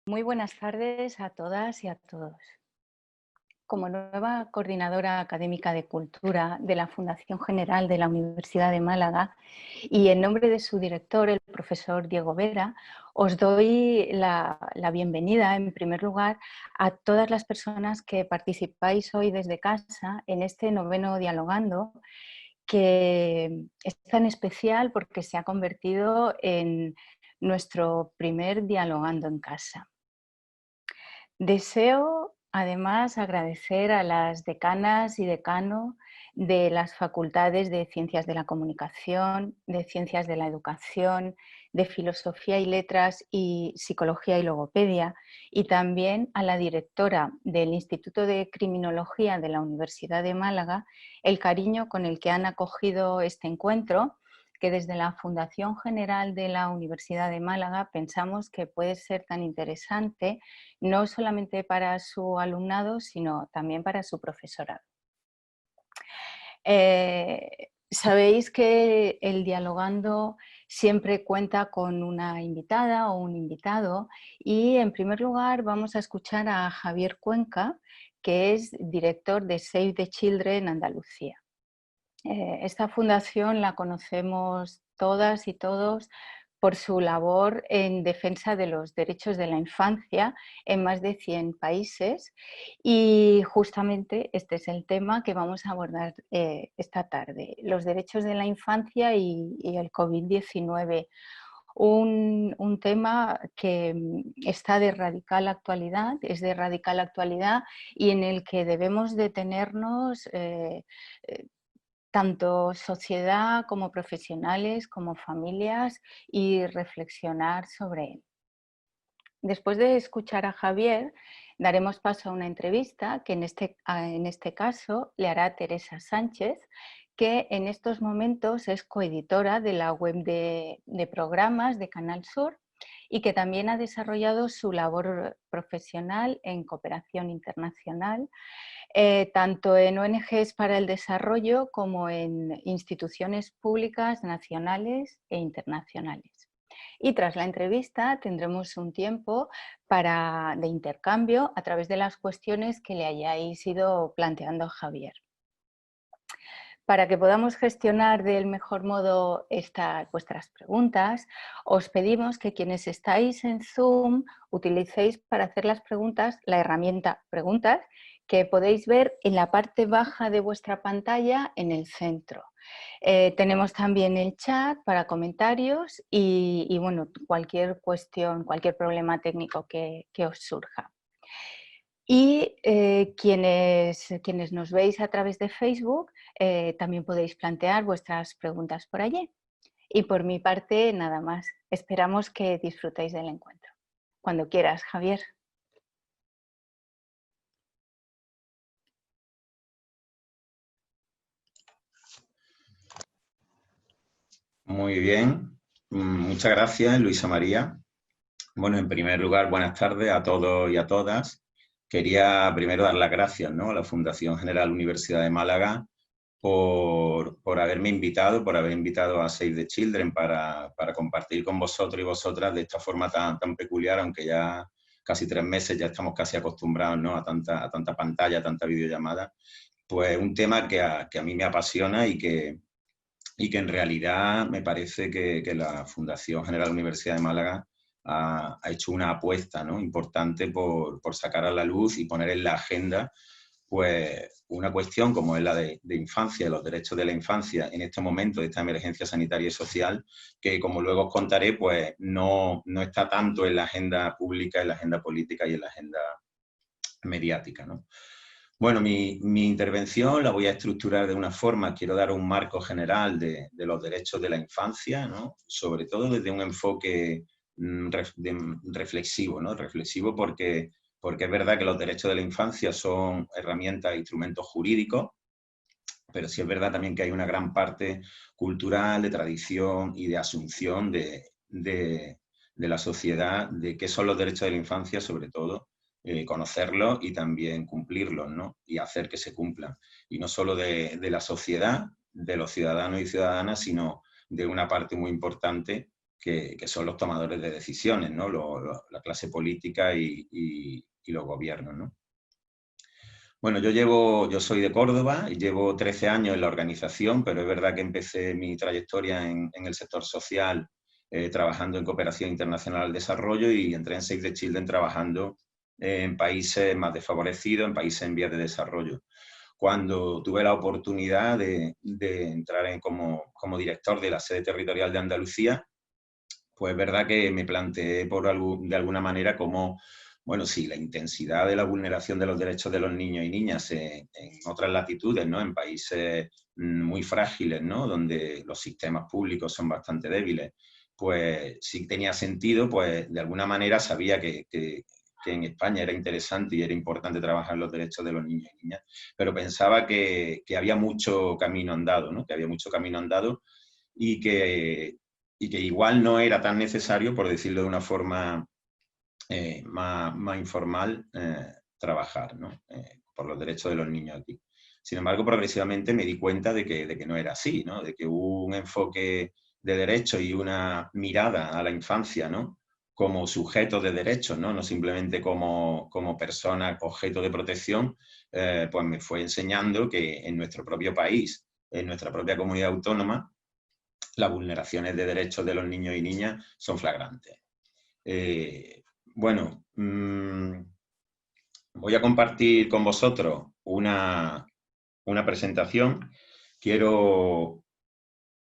Muy buenas tardes a todas y a todos. Como nueva coordinadora académica de cultura de la Fundación General de la Universidad de Málaga y en nombre de su director, el profesor Diego Vera, os doy la bienvenida en primer lugar a todas las personas que participáis hoy desde casa en este noveno Dialogando, que es tan especial porque se ha convertido en nuestro primer Dialogando en casa. Deseo además agradecer a las decanas y decano de las facultades de Ciencias de la Comunicación, de Ciencias de la Educación, de Filosofía y Letras y Psicología y Logopedia, y también a la directora del Instituto de Criminología de la Universidad de Málaga, el cariño con el que han acogido este encuentro, que desde la Fundación General de la Universidad de Málaga pensamos que puede ser tan interesante no solamente para su alumnado, sino también para su profesorado. Sabéis que el Dialogando siempre cuenta con una invitada o un invitado y en primer lugar vamos a escuchar a Javier Cuenca, que es director de Save the Children Andalucía. Esta fundación la conocemos todas y todos por su labor en defensa de los derechos de la infancia en más de 100 países y justamente este es el tema que vamos a abordar esta tarde, los derechos de la infancia y el COVID-19. Un tema que está de radical actualidad, es de radical actualidad y en el que debemos detenernos tanto sociedad como profesionales, como familias y reflexionar sobre él. Después de escuchar a Javier, daremos paso a una entrevista que en este caso le hará Teresa Sánchez, que en estos momentos es coeditora de la web de programas de Canal Sur y que también ha desarrollado su labor profesional en cooperación internacional tanto en ONGs para el desarrollo como en instituciones públicas nacionales e internacionales. Y tras la entrevista tendremos un tiempo de intercambio a través de las cuestiones que le hayáis ido planteando a Javier. Para que podamos gestionar del mejor modo vuestras preguntas, os pedimos que quienes estáis en Zoom utilicéis para hacer las preguntas la herramienta Preguntas que podéis ver en la parte baja de vuestra pantalla en el centro. Tenemos también el chat para comentarios y bueno, cualquier cuestión, cualquier problema técnico que os surja. Y quienes nos veis a través de Facebook, también podéis plantear vuestras preguntas por allí. Y por mi parte, nada más. Esperamos que disfrutéis del encuentro. Cuando quieras, Javier. Muy bien, muchas gracias, Luisa María. Bueno, en primer lugar, buenas tardes a todos y a todas. Quería primero dar las gracias, ¿no?, a la Fundación General Universidad de Málaga por haberme invitado, por haber invitado a Save the Children para compartir con vosotros y vosotras de esta forma tan peculiar, aunque ya casi 3 meses ya estamos casi acostumbrados, ¿no?, a tanta pantalla, a tanta videollamada. Pues un tema que a mí me apasiona y que en realidad me parece que la Fundación General Universidad de Málaga ha hecho una apuesta, ¿no?, importante por sacar a la luz y poner en la agenda pues una cuestión como es la de infancia, los derechos de la infancia en este momento de esta emergencia sanitaria y social, que como luego os contaré, pues no está tanto en la agenda pública, en la agenda política y en la agenda mediática, ¿no? Bueno, mi intervención la voy a estructurar de una forma, quiero dar un marco general de los derechos de la infancia, ¿no?, sobre todo desde un enfoque reflexivo, ¿no?, reflexivo porque es verdad que los derechos de la infancia son herramientas e instrumentos jurídicos, pero sí es verdad también que hay una gran parte cultural, de tradición y de asunción de la sociedad de qué son los derechos de la infancia, sobre todo conocerlos y también cumplirlos, ¿no?, y hacer que se cumplan. Y no solo de la sociedad, de los ciudadanos y ciudadanas, sino de una parte muy importante que son los tomadores de decisiones, ¿no? La clase política y los gobiernos, ¿no? Bueno, yo soy de Córdoba y llevo 13 años en la organización, pero es verdad que empecé mi trayectoria en el sector social trabajando en cooperación internacional al desarrollo y entré en Save the Children trabajando en países más desfavorecidos, en países en vías de desarrollo. Cuando tuve la oportunidad de entrar como director de la sede territorial de Andalucía, pues es verdad que me planteé de alguna manera como, bueno, sí, la intensidad de la vulneración de los derechos de los niños y niñas en otras latitudes, ¿no? En países muy frágiles, ¿no? Donde los sistemas públicos son bastante débiles, pues sí tenía sentido, pues de alguna manera sabía que en España era interesante y era importante trabajar los derechos de los niños y niñas, pero pensaba que había mucho camino andado, ¿no? Que había mucho camino andado y que igual no era tan necesario, por decirlo de una forma más informal, trabajar, ¿no? Por los derechos de los niños aquí. Sin embargo, progresivamente me di cuenta de que no era así, ¿no? De que hubo un enfoque de derechos y una mirada a la infancia, ¿no? Como sujeto de derechos, ¿no? No simplemente como persona objeto de protección, pues me fue enseñando que en nuestro propio país, en nuestra propia comunidad autónoma, las vulneraciones de derechos de los niños y niñas son flagrantes. Bueno, voy a compartir con vosotros una presentación. Quiero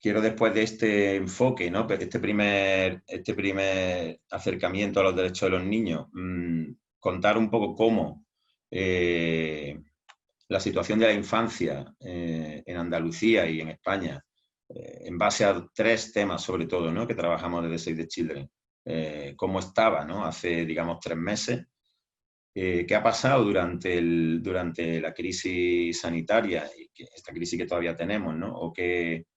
después de este enfoque, ¿no? este primer acercamiento a los derechos de los niños, contar un poco cómo la situación de la infancia en Andalucía y en España, en base a 3 temas sobre todo, ¿no? Que trabajamos desde Save the Children, cómo estaba, ¿no? Hace, digamos, 3 meses, qué ha pasado durante la crisis sanitaria y esta crisis que todavía tenemos, ¿no? O que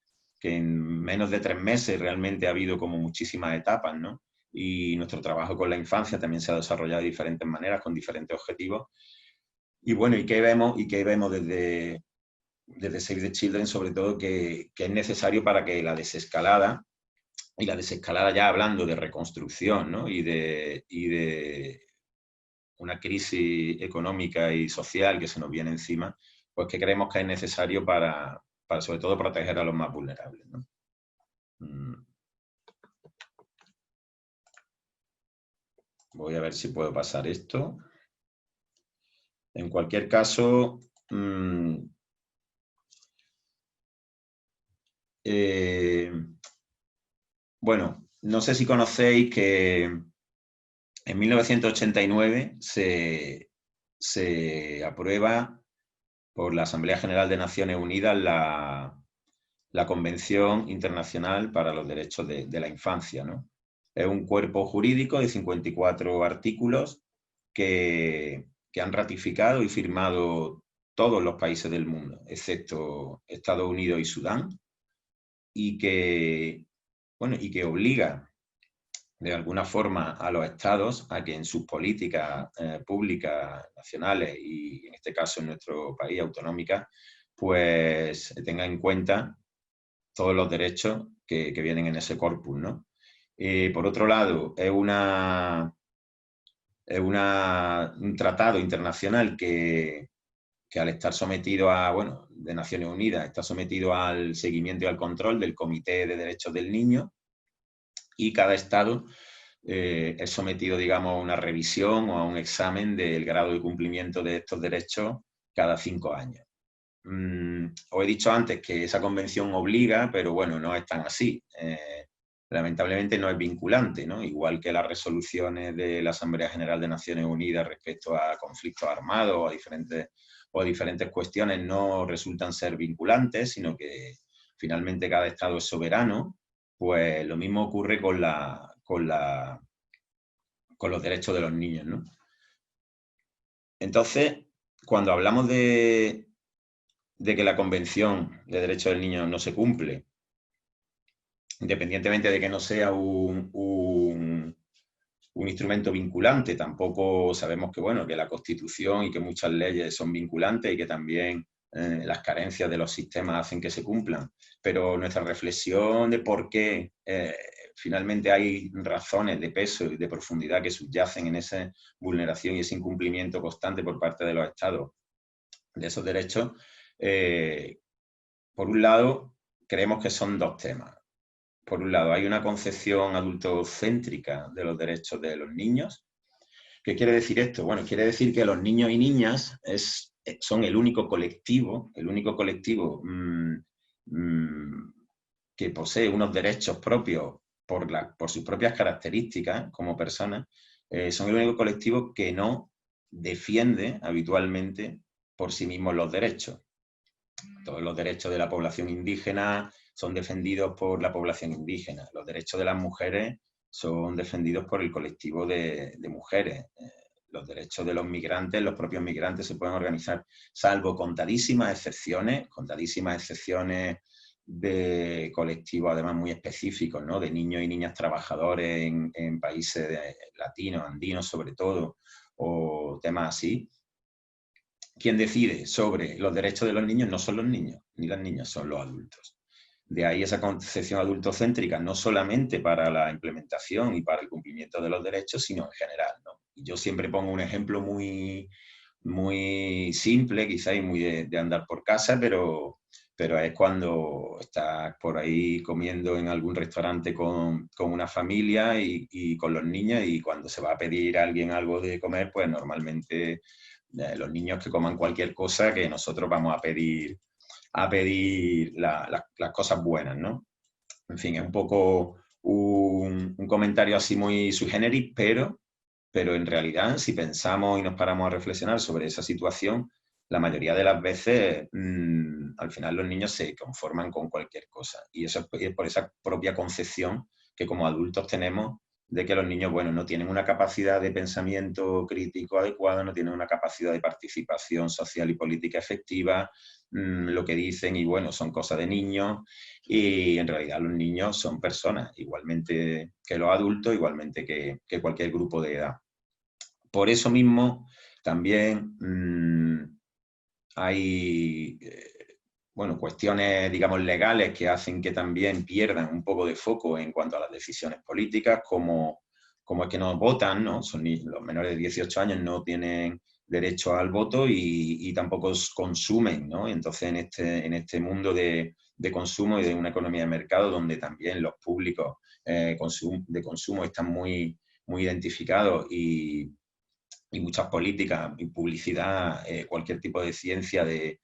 en menos de 3 meses realmente ha habido como muchísimas etapas, ¿no? Y nuestro trabajo con la infancia también se ha desarrollado de diferentes maneras, con diferentes objetivos. Y bueno, ¿y qué vemos desde Save the Children? Sobre todo que es necesario para que la desescalada ya hablando de reconstrucción, ¿no? y de una crisis económica y social que se nos viene encima, pues que creemos que es necesario para sobre todo proteger a los más vulnerables, ¿no? Voy a ver si puedo pasar esto. En cualquier caso, bueno, no sé si conocéis que en 1989 se aprueba por la Asamblea General de Naciones Unidas la Convención Internacional para los Derechos de la Infancia, ¿no? Es un cuerpo jurídico de 54 artículos que han ratificado y firmado todos los países del mundo, excepto Estados Unidos y Sudán, y que obliga de alguna forma a los estados a que en sus políticas públicas nacionales y en este caso en nuestro país autonómicas, pues tengan en cuenta todos los derechos que vienen en ese corpus, ¿no? Por otro lado, es un tratado internacional que al estar sometido de Naciones Unidas, está sometido al seguimiento y al control del Comité de Derechos del Niño, y cada estado es sometido, digamos, a una revisión o a un examen del grado de cumplimiento de estos derechos cada 5 años. Os he dicho antes que esa convención obliga, pero bueno, no es tan así. Lamentablemente no es vinculante, ¿no? Igual que las resoluciones de la Asamblea General de Naciones Unidas respecto a conflictos armados o a diferentes cuestiones no resultan ser vinculantes, sino que finalmente cada estado es soberano. Pues lo mismo ocurre con los derechos de los niños, ¿no? Entonces, cuando hablamos de que la Convención de Derechos del Niño no se cumple, independientemente de que no sea un instrumento vinculante, tampoco sabemos que, bueno, que la Constitución y que muchas leyes son vinculantes y que también las carencias de los sistemas hacen que se cumplan. Pero nuestra reflexión de por qué finalmente hay razones de peso y de profundidad que subyacen en esa vulneración y ese incumplimiento constante por parte de los Estados de esos derechos, por un lado, creemos que son dos temas. Por un lado, hay una concepción adultocéntrica de los derechos de los niños. ¿Qué quiere decir esto? Bueno, quiere decir que los niños y niñas son el único colectivo que posee unos derechos propios por sus propias características como personas, son el único colectivo que no defiende habitualmente por sí mismos los derechos. Todos los derechos de la población indígena son defendidos por la población indígena. Los derechos de las mujeres son defendidos por el colectivo de mujeres. Los derechos de los migrantes, los propios migrantes se pueden organizar, salvo contadísimas excepciones de colectivos además muy específicos, ¿no? De niños y niñas trabajadores en países latinos, andinos sobre todo, o temas así. Quien decide sobre los derechos de los niños no son los niños, ni las niñas, son los adultos. De ahí esa concepción adultocéntrica, no solamente para la implementación y para el cumplimiento de los derechos, sino en general, ¿no? Y yo siempre pongo un ejemplo muy, muy simple, quizá y muy de andar por casa, pero es cuando estás por ahí comiendo en algún restaurante con una familia y con los niños, y cuando se va a pedir a alguien algo de comer, pues normalmente los niños que coman cualquier cosa, que nosotros vamos a pedir las cosas buenas, ¿no? En fin, es un poco un comentario así muy sui generis, pero en realidad, si pensamos y nos paramos a reflexionar sobre esa situación, la mayoría de las veces, al final los niños se conforman con cualquier cosa. Y eso es por esa propia concepción que como adultos tenemos de que los niños, bueno, no tienen una capacidad de pensamiento crítico adecuada, no tienen una capacidad de participación social y política efectiva, lo que dicen, y bueno, son cosas de niños, y en realidad los niños son personas, igualmente que los adultos, igualmente que cualquier grupo de edad. Por eso mismo, también hay bueno, cuestiones, digamos, legales que hacen que también pierdan un poco de foco en cuanto a las decisiones políticas, como es que no votan, ¿no? Los menores de 18 años no tienen derecho al voto y tampoco consumen, ¿no? Entonces, en este mundo de consumo y de una economía de mercado donde también los públicos de consumo están muy, muy identificados y muchas políticas y publicidad, cualquier tipo de ciencia de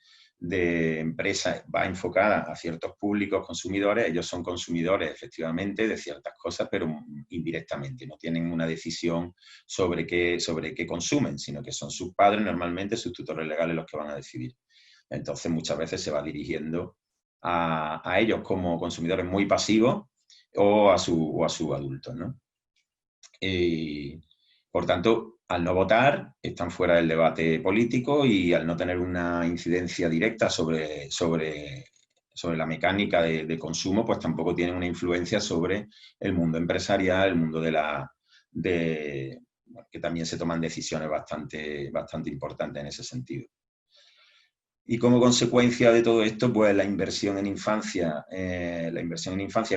empresa va enfocada a ciertos públicos consumidores. Ellos son consumidores efectivamente de ciertas cosas, pero indirectamente, no tienen una decisión sobre qué consumen, sino que son sus padres, normalmente sus tutores legales, los que van a decidir. Entonces muchas veces se va dirigiendo a ellos como consumidores muy pasivos o a sus adultos, ¿no? Por tanto, al no votar, están fuera del debate político, y al no tener una incidencia directa sobre la mecánica de consumo, pues tampoco tienen una influencia sobre el mundo empresarial, el mundo que también se toman decisiones bastante importantes en ese sentido. Y como consecuencia de todo esto, pues la inversión en infancia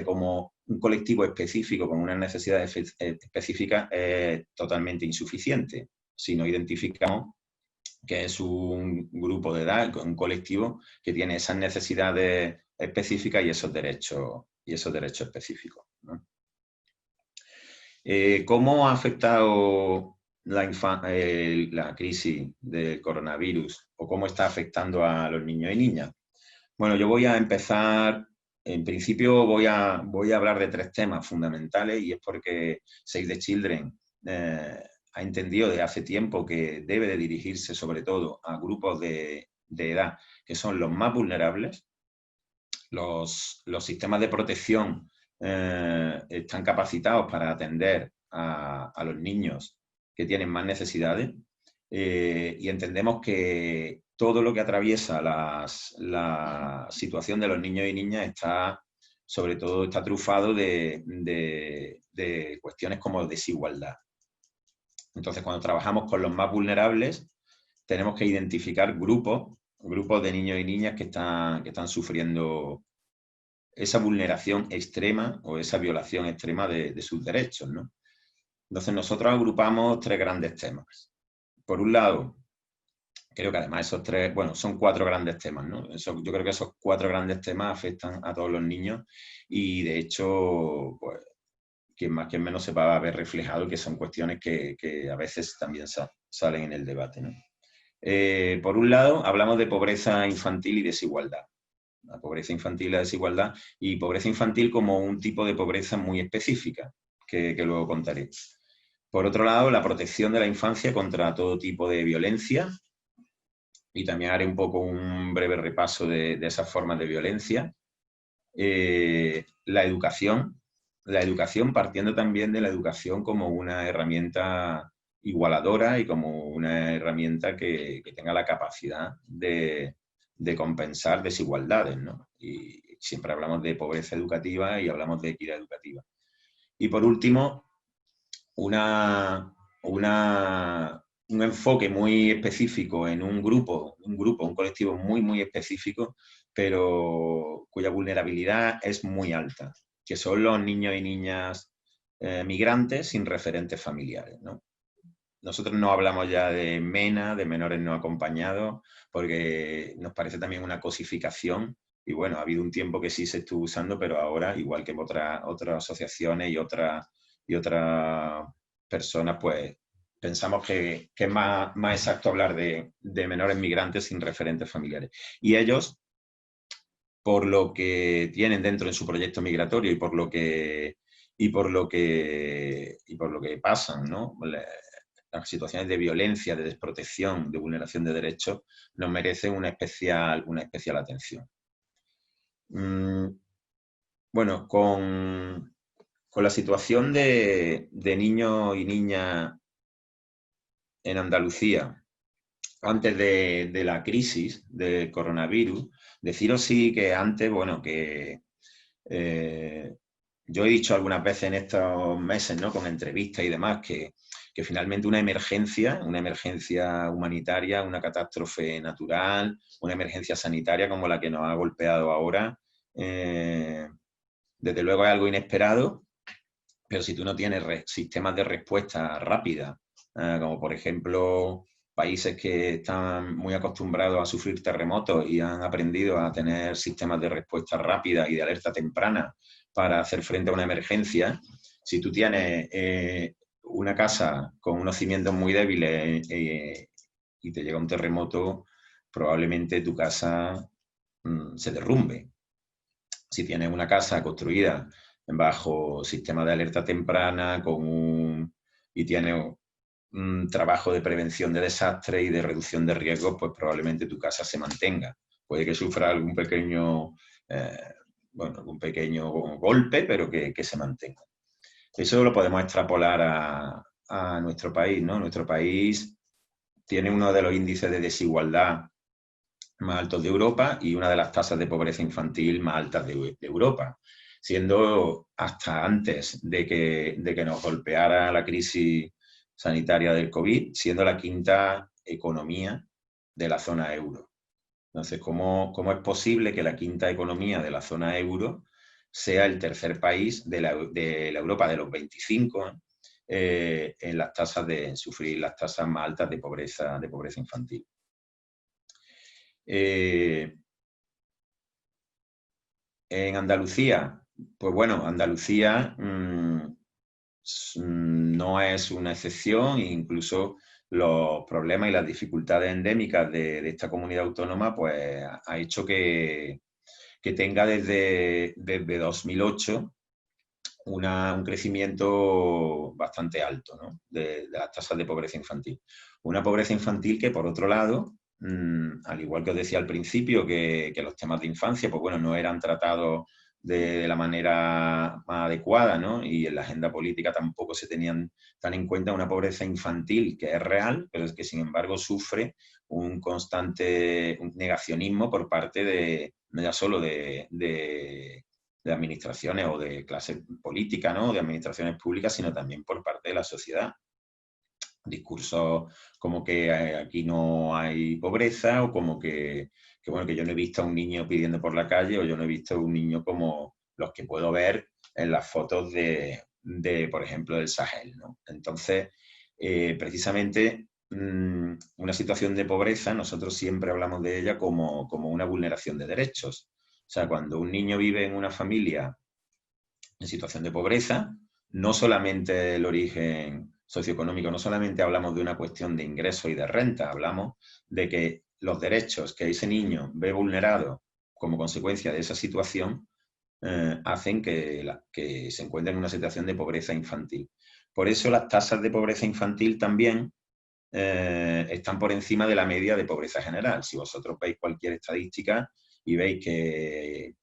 como un colectivo específico, con unas necesidades específicas, es totalmente insuficiente si no identificamos que es un grupo de edad, un colectivo que tiene esas necesidades específicas y esos derechos específicos, ¿no? ¿Cómo ha afectado la crisis del coronavirus, o cómo está afectando a los niños y niñas? Bueno, yo voy a empezar, en principio voy a hablar de 3 temas fundamentales, y es porque Save the Children ha entendido desde hace tiempo que debe de dirigirse sobre todo a grupos de edad que son los más vulnerables. Los sistemas de protección están capacitados para atender a los niños que tienen más necesidades, y entendemos que todo lo que atraviesa la situación de los niños y niñas sobre todo está trufado de cuestiones como desigualdad. Entonces, cuando trabajamos con los más vulnerables, tenemos que identificar grupos de niños y niñas que están sufriendo esa vulneración extrema o esa violación extrema de sus derechos, ¿no? Entonces nosotros agrupamos 3 grandes temas. Por un lado, creo que además esos 3, bueno, son 4 grandes temas, ¿no? Yo creo que esos 4 grandes temas afectan a todos los niños y de hecho, pues, quien más, quien menos se va a ver reflejado, que son cuestiones que a veces también salen en el debate, ¿no? Por un lado, hablamos de pobreza infantil y desigualdad. La pobreza infantil y la desigualdad, y pobreza infantil como un tipo de pobreza muy específica, que luego contaré. Por otro lado, la protección de la infancia contra todo tipo de violencia, y también haré un poco un breve repaso de esas formas de violencia. La educación partiendo también de la educación como una herramienta igualadora y como una herramienta que tenga la capacidad de compensar desigualdades, ¿no? Y siempre hablamos de pobreza educativa y hablamos de equidad educativa. Y por último, un enfoque muy específico en un grupo, un colectivo muy, muy específico, pero cuya vulnerabilidad es muy alta, que son los niños y niñas migrantes sin referentes familiares, ¿no? Nosotros no hablamos ya de MENA, de menores no acompañados, porque nos parece también una cosificación. Y bueno, ha habido un tiempo que sí se estuvo usando, pero ahora, igual que otras asociaciones y otras personas, pues pensamos que es más exacto hablar de menores migrantes sin referentes familiares. Y ellos, por lo que tienen dentro en su proyecto migratorio y por lo que pasan, ¿no? Las situaciones de violencia, de desprotección, de vulneración de derechos, nos merecen una especial atención. Bueno, con la situación de niños y niñas en Andalucía, antes de la crisis del coronavirus, deciros sí que antes, bueno, que yo he dicho algunas veces en estos meses, ¿no?, con entrevistas y demás, que finalmente una emergencia humanitaria, una catástrofe natural, una emergencia sanitaria como la que nos ha golpeado ahora, desde luego es algo inesperado, pero si tú no tienes sistemas de respuesta rápida, como por ejemplo países que están muy acostumbrados a sufrir terremotos y han aprendido a tener sistemas de respuesta rápida y de alerta temprana para hacer frente a una emergencia, si tú tienes una casa con unos cimientos muy débiles y te llega un terremoto, probablemente tu casa se derrumbe. Si tienes una casa construida bajo sistema de alerta temprana y tienes un trabajo de prevención de desastres y de reducción de riesgos, pues probablemente tu casa se mantenga. Puede que sufra algún pequeño golpe, pero que se mantenga. Eso lo podemos extrapolar a nuestro país, ¿no? Nuestro país tiene uno de los índices de desigualdad más altos de Europa y una de las tasas de pobreza infantil más altas de Europa, siendo hasta antes de que nos golpeara la crisis sanitaria del COVID, siendo la quinta economía de la zona euro. Entonces, ¿cómo es posible que la quinta economía de la zona euro sea el tercer país de la Europa de los 25 en las tasas de sufrir las tasas más altas de pobreza infantil? En Andalucía, pues bueno, Andalucía no es una excepción, incluso los problemas y las dificultades endémicas de esta comunidad autónoma pues ha hecho que tenga desde 2008 un crecimiento bastante alto, ¿no?, de las tasas de pobreza infantil. Una pobreza infantil que, por otro lado, al igual que os decía al principio, que los temas de infancia, pues bueno, no eran tratados de la manera más adecuada, ¿no? Y en la agenda política tampoco se tenían tan en cuenta una pobreza infantil que es real, pero es que sin embargo sufre un constante negacionismo por parte no ya solo de administraciones o de clase política, ¿no?, de administraciones públicas, sino también por parte de la sociedad. Discursos como que aquí no hay pobreza, o como bueno, que yo no he visto a un niño pidiendo por la calle, o yo no he visto a un niño como los que puedo ver en las fotos por ejemplo, del Sahel, ¿no? Entonces, precisamente, una situación de pobreza, nosotros siempre hablamos de ella como una vulneración de derechos. O sea, cuando un niño vive en una familia en situación de pobreza, no solamente el origen socioeconómico, no solamente hablamos de una cuestión de ingresos y de renta, hablamos de que los derechos que ese niño ve vulnerados como consecuencia de esa situación hacen que se encuentre en una situación de pobreza infantil. Por eso las tasas de pobreza infantil también están por encima de la media de pobreza general. Si vosotros veis cualquier estadística y veis que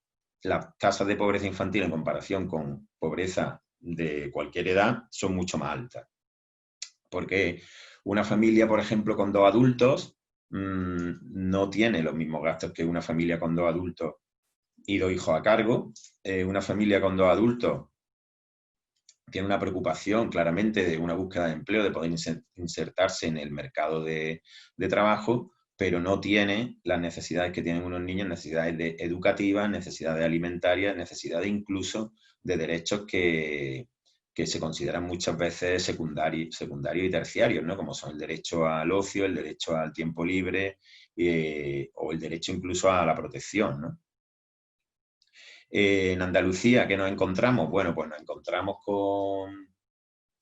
las tasas de pobreza infantil en comparación con pobreza de cualquier edad son mucho más altas. Porque una familia, por ejemplo, con 2 adultos, no tiene los mismos gastos que una familia con 2 adultos y 2 hijos a cargo. Una familia con 2 adultos tiene una preocupación claramente de una búsqueda de empleo, de poder insertarse en el mercado de trabajo, pero no tiene las necesidades que tienen unos niños, necesidades educativas, necesidades alimentarias, necesidades incluso de derechos que se consideran muchas veces secundarios y terciarios, ¿no? Como son el derecho al ocio, el derecho al tiempo libre, o el derecho incluso a la protección, ¿no? En Andalucía, ¿qué nos encontramos? Bueno, pues nos encontramos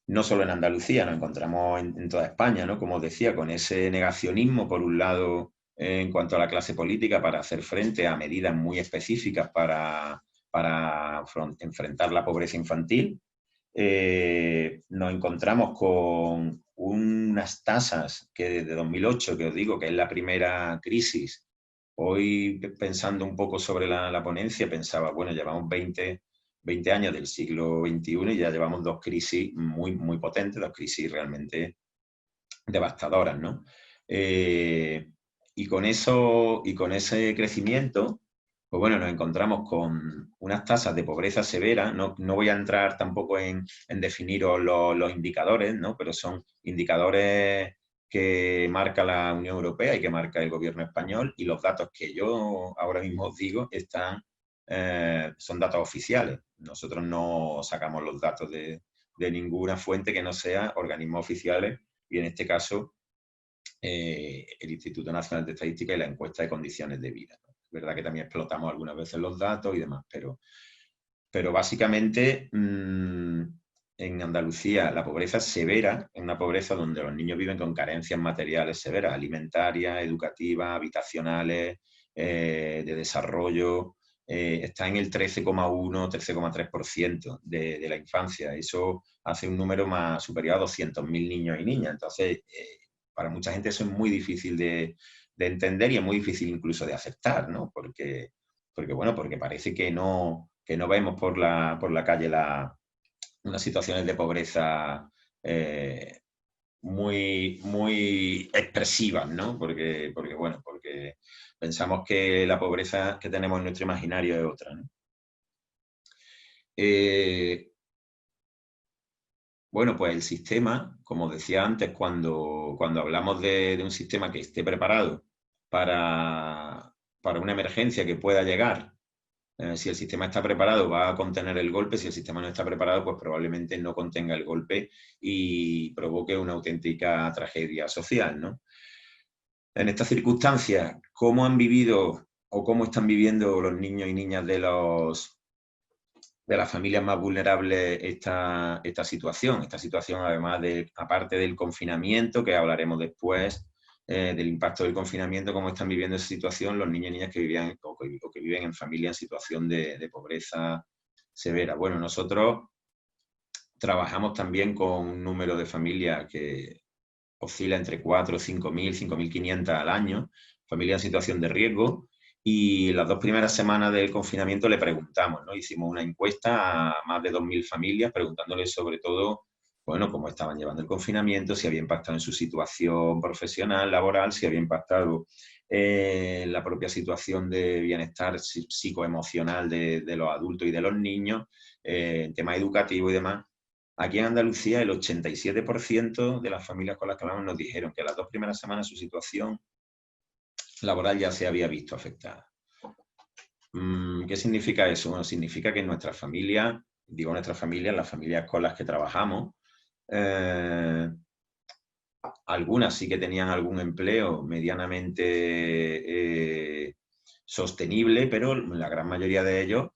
no solo en Andalucía, nos encontramos en toda España, ¿no? Como os decía, con ese negacionismo, por un lado, en cuanto a la clase política, para hacer frente a medidas muy específicas para enfrentar la pobreza infantil. Nos encontramos con unas tasas que desde 2008, que os digo que es la primera crisis. Hoy, pensando un poco sobre la ponencia, pensaba, bueno, llevamos 20 años del siglo XXI y ya llevamos 2 crisis muy, muy potentes, 2 crisis realmente devastadoras, ¿no? Y con ese crecimiento, pues bueno, nos encontramos con unas tasas de pobreza severa. No voy a entrar tampoco en definiros los indicadores, ¿no? Pero son indicadores que marca la Unión Europea y que marca el gobierno español, y los datos que yo ahora mismo os digo son datos oficiales. Nosotros no sacamos los datos de ninguna fuente que no sea organismos oficiales, y en este caso el Instituto Nacional de Estadística y la encuesta de condiciones de vida. Es verdad que también explotamos algunas veces los datos y demás, pero básicamente en Andalucía la pobreza es severa, es una pobreza donde los niños viven con carencias materiales severas, alimentarias, educativas, habitacionales, de desarrollo. Está en el 13,1, 13,3% de la infancia. Eso hace un número más superior a 200.000 niños y niñas. Entonces, para mucha gente eso es muy difícil de entender, y es muy difícil incluso de aceptar, ¿no? Porque parece que no vemos por la calle unas situaciones de pobreza muy, muy expresivas, ¿no? Porque pensamos que la pobreza que tenemos en nuestro imaginario es otra, ¿no? Bueno, pues el sistema, como decía antes, cuando hablamos de un sistema que esté preparado para una emergencia que pueda llegar, si el sistema está preparado va a contener el golpe. Si el sistema no está preparado, pues probablemente no contenga el golpe y provoque una auténtica tragedia social, ¿no? En estas circunstancias, ¿cómo han vivido o cómo están viviendo los niños y niñas de las familias más vulnerables esta situación? Esta situación, además aparte del confinamiento, que hablaremos después, del impacto del confinamiento, cómo están viviendo esa situación los niños y niñas que vivían o que viven en familia en situación de pobreza severa. Bueno, nosotros trabajamos también con un número de familias que oscila entre 4, 5.000, 5.500 al año, familias en situación de riesgo. Y las 2 primeras semanas del confinamiento le preguntamos, ¿no? Hicimos una encuesta a más de 2.000 familias, preguntándoles sobre todo, bueno, cómo estaban llevando el confinamiento, si había impactado en su situación profesional, laboral, si había impactado en la propia situación de bienestar psicoemocional de los adultos y de los niños, en tema educativo y demás. Aquí en Andalucía el 87% de las familias con las que hablamos nos dijeron que las 2 primeras semanas su situación laboral ya se había visto afectada. ¿Qué significa eso? Bueno, significa que nuestras familias, digo nuestras familias, las familias con las que trabajamos, algunas sí que tenían algún empleo medianamente sostenible, pero la gran mayoría de ellos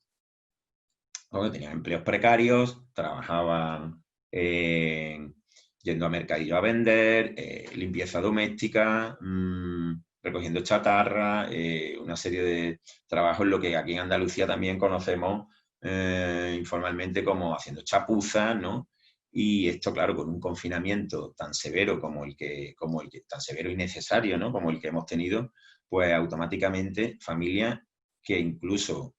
tenían empleos precarios, trabajaban yendo a mercadillo a vender, limpieza doméstica, recogiendo chatarra, una serie de trabajos, lo que aquí en Andalucía también conocemos informalmente como haciendo chapuzas, ¿no? Y esto, claro, con un confinamiento tan severo tan severo y necesario, ¿no? Como el que hemos tenido, pues automáticamente familias que incluso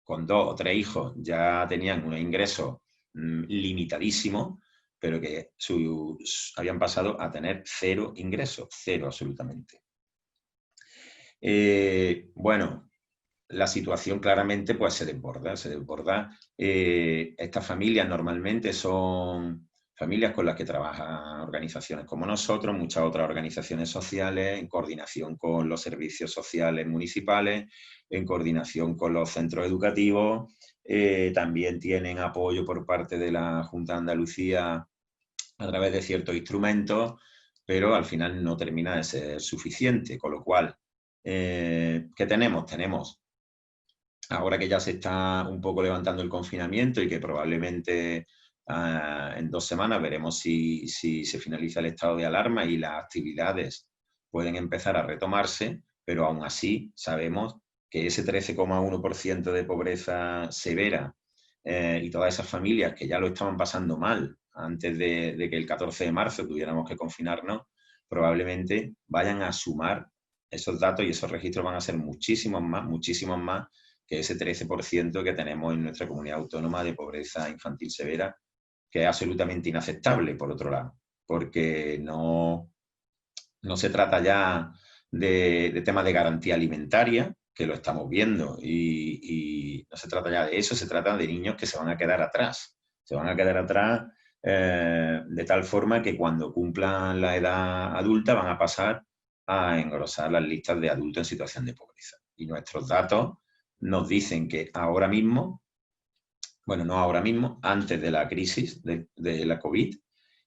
con 2 o 3 hijos ya tenían unos ingresos limitadísimos, pero que habían pasado a tener 0 ingresos, 0 absolutamente. Bueno, la situación claramente pues se desborda. Estas familias normalmente son familias con las que trabajan organizaciones como nosotros, muchas otras organizaciones sociales, en coordinación con los servicios sociales municipales, en coordinación con los centros educativos. También tienen apoyo por parte de la Junta de Andalucía a través de ciertos instrumentos, pero al final no termina de ser suficiente, con lo cual, ¿qué tenemos? Tenemos, ahora que ya se está un poco levantando el confinamiento y que probablemente en 2 semanas veremos si se finaliza el estado de alarma y las actividades pueden empezar a retomarse, pero aún así sabemos que ese 13,1% de pobreza severa y todas esas familias que ya lo estaban pasando mal antes de que el 14 de marzo tuviéramos que confinarnos, probablemente vayan a sumar esos datos y esos registros van a ser muchísimos más que ese 13% que tenemos en nuestra comunidad autónoma de pobreza infantil severa, que es absolutamente inaceptable, por otro lado, porque no se trata ya de temas de garantía alimentaria, que lo estamos viendo, y no se trata ya de eso, se trata de niños que se van a quedar atrás. Se van a quedar atrás de tal forma que cuando cumplan la edad adulta van a pasar a engrosar las listas de adultos en situación de pobreza. Y nuestros datos nos dicen que ahora mismo, bueno, no ahora mismo, antes de la crisis de la COVID,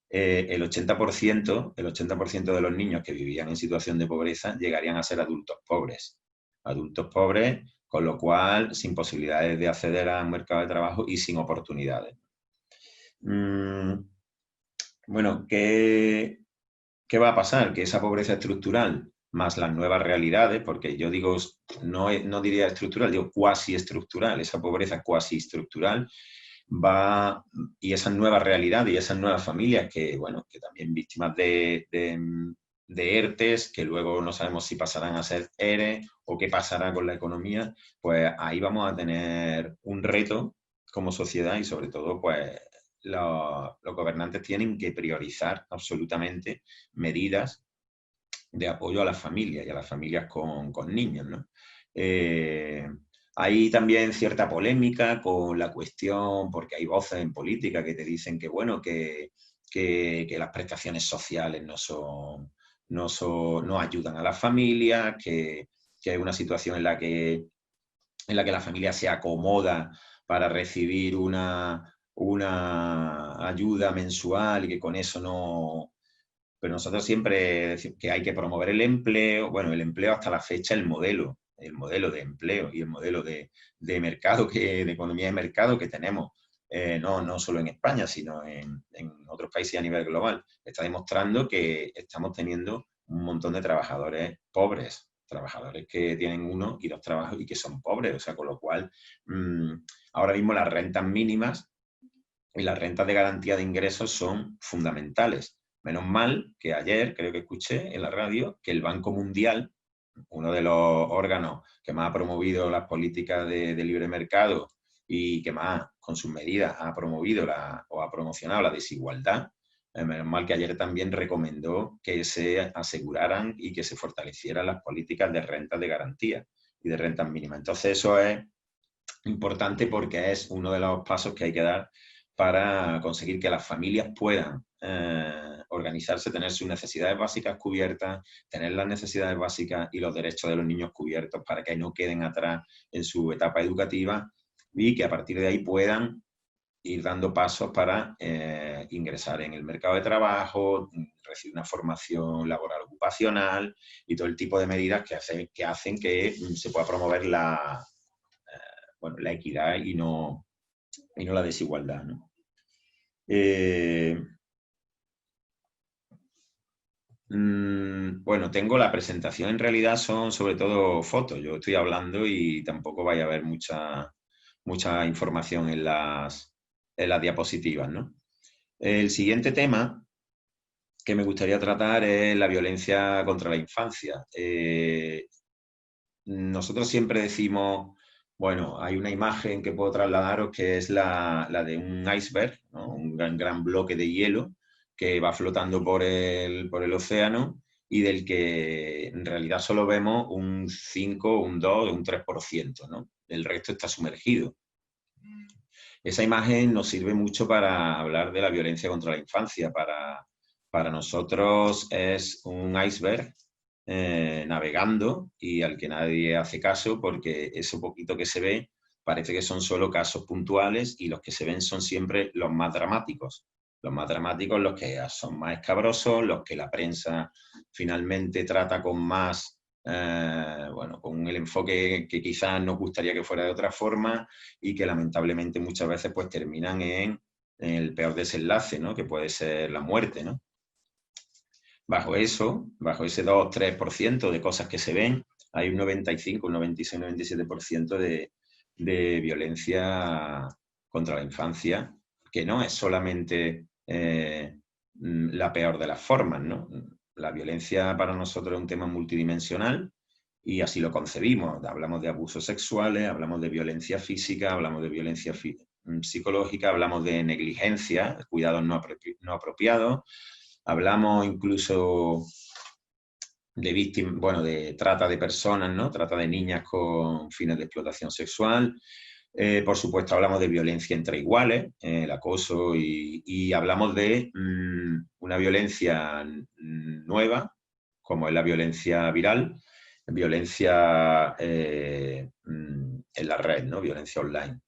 el 80% de los niños que vivían en situación de pobreza llegarían a ser adultos pobres. Adultos pobres, con lo cual sin posibilidades de acceder a un mercado de trabajo y sin oportunidades. Bueno, ¿qué va a pasar? Que esa pobreza estructural más las nuevas realidades, porque yo digo, no diría estructural, digo cuasi estructural, esa pobreza cuasi estructural y esas nuevas realidades y esas nuevas familias que, bueno, que también víctimas de ERTES, que luego no sabemos si pasarán a ser ERE o qué pasará con la economía, pues ahí vamos a tener un reto como sociedad y sobre todo, pues los gobernantes tienen que priorizar absolutamente medidas de apoyo a las familias y a las familias con niños, ¿no? Hay también cierta polémica con la cuestión, porque hay voces en política que te dicen que, bueno, que las prestaciones sociales no ayudan a las familias, que hay una situación en la que la familia se acomoda para recibir una ayuda mensual y que con eso no... Pero nosotros siempre decimos que hay que promover el empleo, bueno, el empleo hasta la fecha, el modelo de empleo y el modelo de mercado, de economía de mercado que tenemos, no solo en España, sino en otros países a nivel global, está demostrando que estamos teniendo un montón de trabajadores pobres, trabajadores que tienen 1 y 2 trabajos y que son pobres, o sea, con lo cual ahora mismo las rentas mínimas y las rentas de garantía de ingresos son fundamentales. Menos mal que ayer, creo que escuché en la radio, que el Banco Mundial, uno de los órganos que más ha promovido las políticas de libre mercado y que más, con sus medidas, ha promovido o ha promocionado la desigualdad, menos mal que ayer también recomendó que se aseguraran y que se fortalecieran las políticas de rentas de garantía y de rentas mínimas. Entonces eso es importante porque es uno de los pasos que hay que dar para conseguir que las familias puedan organizarse, tener sus necesidades básicas cubiertas, tener las necesidades básicas y los derechos de los niños cubiertos para que no queden atrás en su etapa educativa y que a partir de ahí puedan ir dando pasos para ingresar en el mercado de trabajo, recibir una formación laboral ocupacional y todo el tipo de medidas que hacen que se pueda promover la equidad y no la desigualdad, ¿no? Bueno, tengo la presentación, en realidad son sobre todo fotos. Yo estoy hablando y tampoco vaya a haber mucha información en las diapositivas, ¿no? El siguiente tema que me gustaría tratar es la violencia contra la infancia. Nosotros siempre decimos, bueno, hay una imagen que puedo trasladaros que es la de un iceberg, ¿no? Un gran bloque de hielo que va flotando por el océano y del que en realidad solo vemos un 5, un 2, un 3%, ¿no? El resto está sumergido. Esa imagen nos sirve mucho para hablar de la violencia contra la infancia. Para nosotros es un iceberg navegando y al que nadie hace caso porque eso poquito que se ve parece que son solo casos puntuales y los que se ven son siempre los más dramáticos. Los más dramáticos, los que son más escabrosos, los que la prensa finalmente trata con más, con el enfoque que quizás nos gustaría que fuera de otra forma y que lamentablemente muchas veces pues terminan en el peor desenlace, ¿no? Que puede ser la muerte, ¿no? Bajo ese 2-3% de cosas que se ven, hay un 95, un 96, un 97% de violencia contra la infancia, que no es solamente la peor de las formas, ¿no? La violencia para nosotros es un tema multidimensional y así lo concebimos. Hablamos de abusos sexuales, hablamos de violencia física, hablamos de violencia psicológica, hablamos de negligencia, cuidados no apropiados. Hablamos incluso de víctimas, de trata de personas, ¿no? Trata de niñas con fines de explotación sexual. Por supuesto, hablamos de violencia entre iguales, el acoso, y hablamos de una violencia nueva, como es la violencia viral, violencia en la red, ¿no? Violencia online.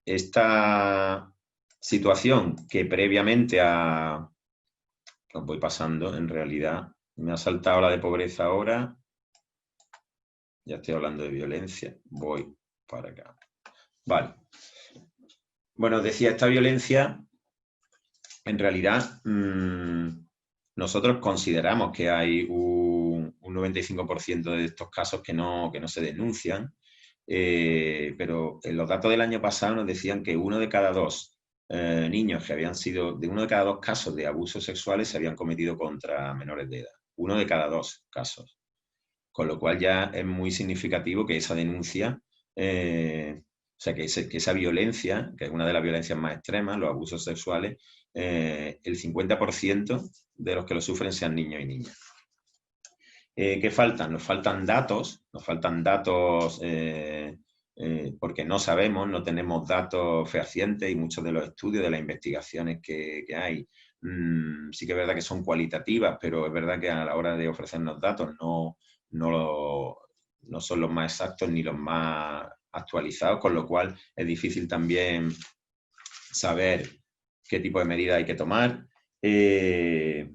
Esta situación que previamente os voy pasando, en realidad, me ha saltado la de pobreza ahora, ya estoy hablando de violencia, voy para acá. Vale. Bueno, os decía, esta violencia, en realidad, nosotros consideramos que hay un 95% de estos casos que no se denuncian, pero en los datos del año pasado nos decían que uno de cada dos niños que habían sido, de uno de cada dos casos de abusos sexuales se habían cometido contra menores de edad. Uno de cada dos casos. Con lo cual ya es muy significativo que esa denuncia, que esa violencia, que es una de las violencias más extremas, los abusos sexuales, el 50% de los que lo sufren sean niños y niñas. ¿Qué faltan? Nos faltan datos porque no sabemos, no tenemos datos fehacientes y muchos de los estudios, de las investigaciones que hay, sí que es verdad que son cualitativas, pero es verdad que a la hora de ofrecernos datos no son los más exactos ni los más actualizados, con lo cual es difícil también saber qué tipo de medidas hay que tomar. Y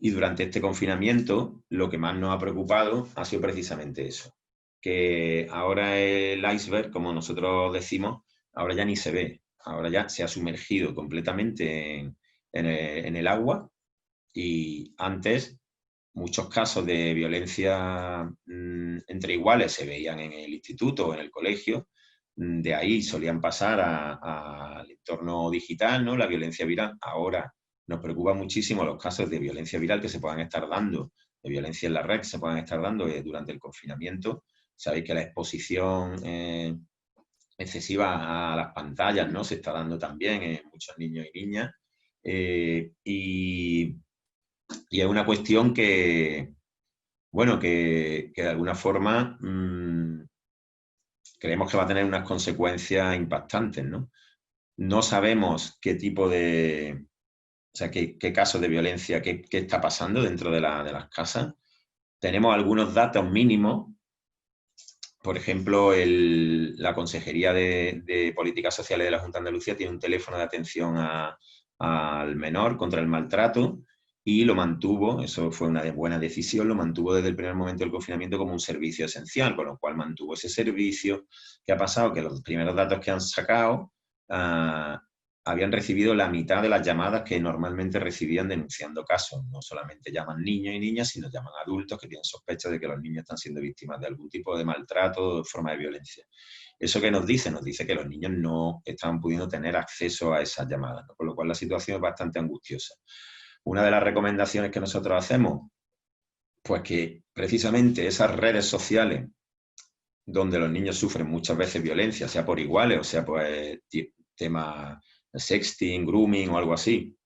durante este confinamiento, lo que más nos ha preocupado ha sido precisamente eso. Que ahora el iceberg, como nosotros decimos, ahora ya ni se ve. Ahora ya se ha sumergido completamente en el agua y antes muchos casos de violencia entre iguales se veían en el instituto o en el colegio. De ahí solían pasar al entorno digital, ¿no? La violencia viral. Ahora nos preocupa muchísimo los casos de violencia viral que se puedan estar dando, de violencia en la red que se puedan estar dando durante el confinamiento. Sabéis que la exposición excesiva a las pantallas, ¿no? Se está dando también en muchos niños y niñas. Y es una cuestión que de alguna forma creemos que va a tener unas consecuencias impactantes, ¿no? no sabemos qué tipo de, o sea, qué casos de violencia, qué está pasando dentro de las casas. Tenemos algunos datos mínimos. Por ejemplo, la Consejería de Políticas Sociales de la Junta de Andalucía tiene un teléfono de atención al menor contra el maltrato y lo mantuvo, eso fue una buena decisión, lo mantuvo desde el primer momento del confinamiento como un servicio esencial, con lo cual mantuvo ese servicio. ¿Qué ha pasado? Que los primeros datos que han sacado habían recibido la mitad de las llamadas que normalmente recibían denunciando casos. No solamente llaman niños y niñas, sino llaman adultos que tienen sospechas de que los niños están siendo víctimas de algún tipo de maltrato o de forma de violencia. ¿Eso qué nos dice? Nos dice que los niños no estaban pudiendo tener acceso a esas llamadas, ¿no? Con lo cual la situación es bastante angustiosa. Una de las recomendaciones que nosotros hacemos, pues que precisamente esas redes sociales donde los niños sufren muchas veces violencia, sea por iguales o sea por temas sexting, grooming o algo así,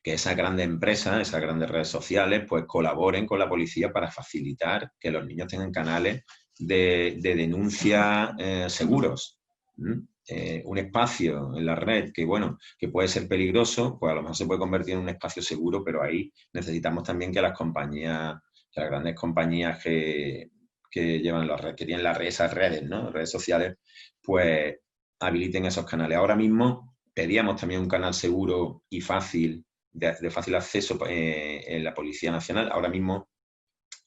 que esas grandes empresas, esas grandes redes sociales, pues colaboren con la policía para facilitar que los niños tengan canales de denuncia seguros. Un espacio en la red que, bueno, que puede ser peligroso, pues a lo mejor se puede convertir en un espacio seguro, pero ahí necesitamos también que las compañías, que las grandes compañías que llevan que tienen esas redes, ¿no? Redes sociales, pues habiliten esos canales. Ahora mismo pedíamos también un canal seguro y fácil, de fácil acceso en la Policía Nacional. Ahora mismo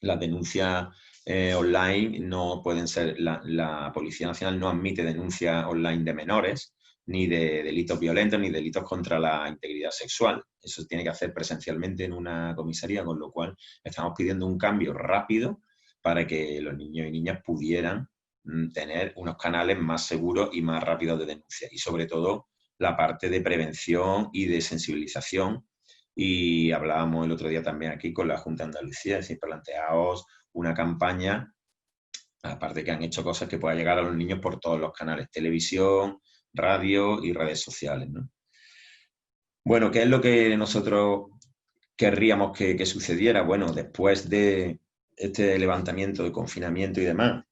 las denuncias online no pueden ser, la Policía Nacional no admite denuncias online de menores, ni de delitos violentos, ni delitos contra la integridad sexual. Eso se tiene que hacer presencialmente en una comisaría, con lo cual estamos pidiendo un cambio rápido para que los niños y niñas pudieran tener unos canales más seguros y más rápidos de denuncia. Y sobre todo la parte de prevención y de sensibilización. Y hablábamos el otro día también aquí con la Junta de Andalucía, es decir, planteaos una campaña, aparte que han hecho cosas que pueda llegar a los niños por todos los canales, televisión, radio y redes sociales, ¿no? Bueno, ¿qué es lo que nosotros querríamos que sucediera? Bueno, después de este levantamiento de confinamiento y demás,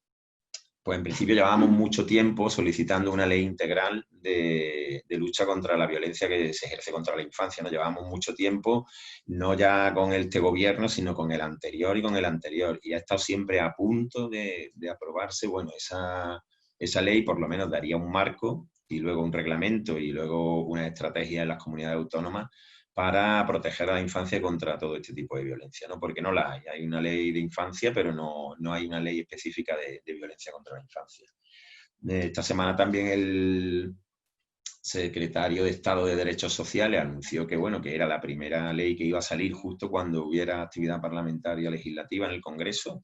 pues en principio llevábamos mucho tiempo solicitando una ley integral de lucha contra la violencia que se ejerce contra la infancia, ¿no? Llevábamos mucho tiempo, no ya con este gobierno, sino con el anterior y con el anterior. Y ha estado siempre a punto de aprobarse. Bueno, esa ley por lo menos daría un marco y luego un reglamento y luego una estrategia en las comunidades autónomas para proteger a la infancia contra todo este tipo de violencia, ¿no? Porque no la hay. Hay una ley de infancia, pero no hay una ley específica de violencia contra la infancia. Esta semana también el secretario de Estado de Derechos Sociales anunció que, bueno, que era la primera ley que iba a salir justo cuando hubiera actividad parlamentaria legislativa en el Congreso,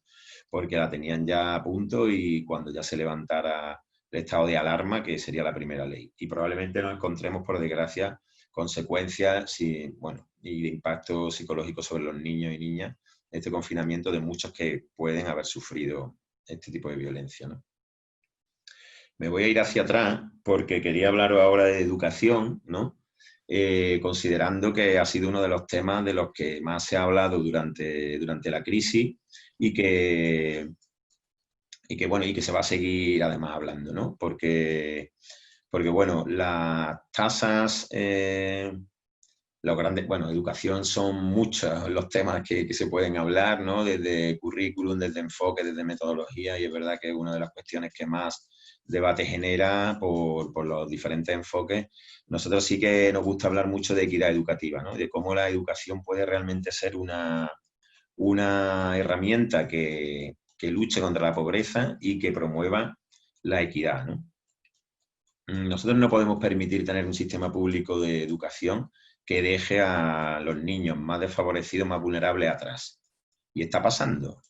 porque la tenían ya a punto y cuando ya se levantara el estado de alarma, que sería la primera ley. Y probablemente nos encontremos, por desgracia, consecuencias y de impacto psicológico sobre los niños y niñas de este confinamiento, de muchos que pueden haber sufrido este tipo de violencia, ¿no? Me voy a ir hacia atrás porque quería hablaros ahora de educación, ¿no? Considerando que ha sido uno de los temas de los que más se ha hablado durante la crisis y que se va a seguir además hablando, ¿no? Porque bueno, las tasas, los grandes, educación son muchos los temas que se pueden hablar, ¿no? Desde currículum, desde enfoque, desde metodología, y es verdad que es una de las cuestiones que más debate genera por los diferentes enfoques. Nosotros sí que nos gusta hablar mucho de equidad educativa, ¿no? De cómo la educación puede realmente ser una herramienta que luche contra la pobreza y que promueva la equidad, ¿no? Nosotros no podemos permitir tener un sistema público de educación que deje a los niños más desfavorecidos, más vulnerables atrás. Y está pasando,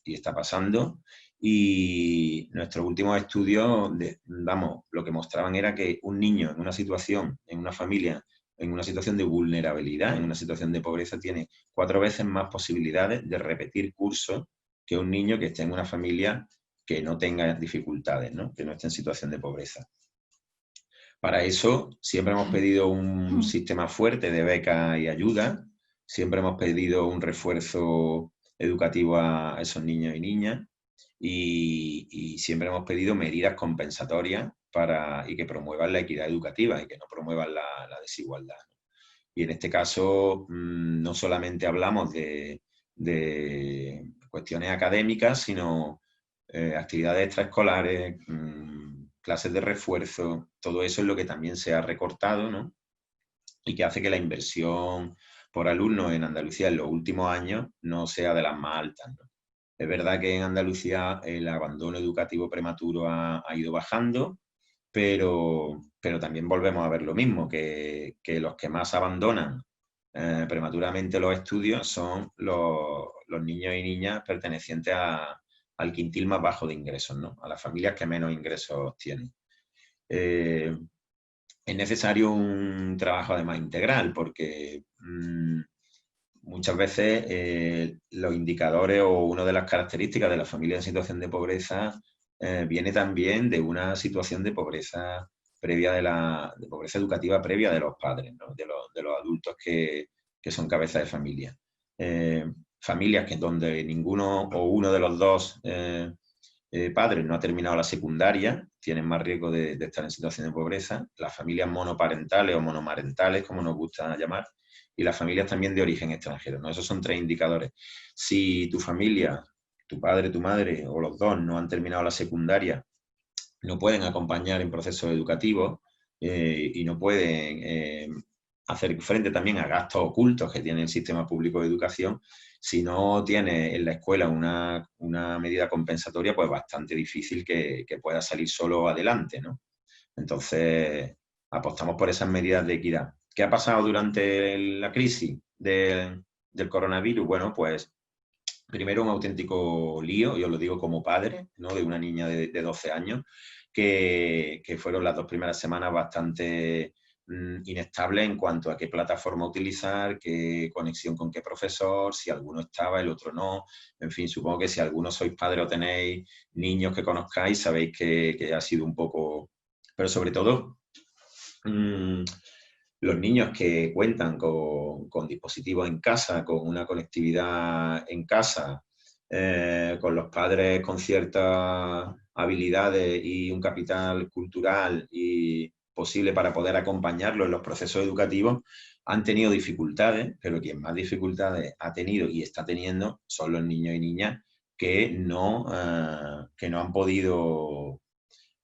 y nuestros últimos estudios, lo que mostraban era que un niño en una situación, en una familia, en una situación de vulnerabilidad, en una situación de pobreza, tiene 4 veces más posibilidades de repetir cursos que un niño que esté en una familia que no tenga dificultades, ¿no? Que no esté en situación de pobreza. Para eso siempre hemos pedido un sistema fuerte de becas y ayuda, siempre hemos pedido un refuerzo educativo a esos niños y niñas y siempre hemos pedido medidas compensatorias y que promuevan la equidad educativa y que no promuevan la desigualdad. Y en este caso no solamente hablamos de cuestiones académicas, sino actividades extraescolares, clases de refuerzo, todo eso es lo que también se ha recortado, ¿no? Y que hace que la inversión por alumno en Andalucía en los últimos años no sea de las más altas, ¿no? Es verdad que en Andalucía el abandono educativo prematuro ha ido bajando, pero también volvemos a ver lo mismo, que los que más abandonan prematuramente los estudios son los niños y niñas pertenecientes al quintil más bajo de ingresos, ¿no? A las familias que menos ingresos tienen. Es necesario un trabajo además integral, porque muchas veces los indicadores o una de las características de la familia en situación de pobreza viene también de una situación de pobreza previa de pobreza educativa previa de los padres, ¿no? de los adultos que son cabeza de familia. Familias que donde ninguno o uno de los dos padres no ha terminado la secundaria, tienen más riesgo de estar en situación de pobreza. Las familias monoparentales o monomarentales, como nos gusta llamar, y las familias también de origen extranjero, ¿no? Esos son 3 indicadores. Si tu familia, tu padre, tu madre o los dos no han terminado la secundaria, no pueden acompañar en procesos educativos y no pueden hacer frente también a gastos ocultos que tiene el sistema público de educación, si no tiene en la escuela una medida compensatoria, pues bastante difícil que pueda salir solo adelante, ¿no? Entonces, apostamos por esas medidas de equidad. ¿Qué ha pasado durante la crisis del coronavirus? Bueno, pues primero un auténtico lío, yo lo digo como padre, ¿no? De una niña de 12 años, que fueron las 2 primeras semanas bastante inestables en cuanto a qué plataforma utilizar, qué conexión con qué profesor, si alguno estaba, el otro no. En fin, supongo que si algunos sois padres o tenéis niños que conozcáis, sabéis que ha sido un poco... Pero sobre todo, los niños que cuentan con dispositivos en casa, con una conectividad en casa, con los padres con ciertas habilidades y un capital cultural y posible para poder acompañarlos en los procesos educativos, han tenido dificultades, pero quien más dificultades ha tenido y está teniendo son los niños y niñas que no han podido...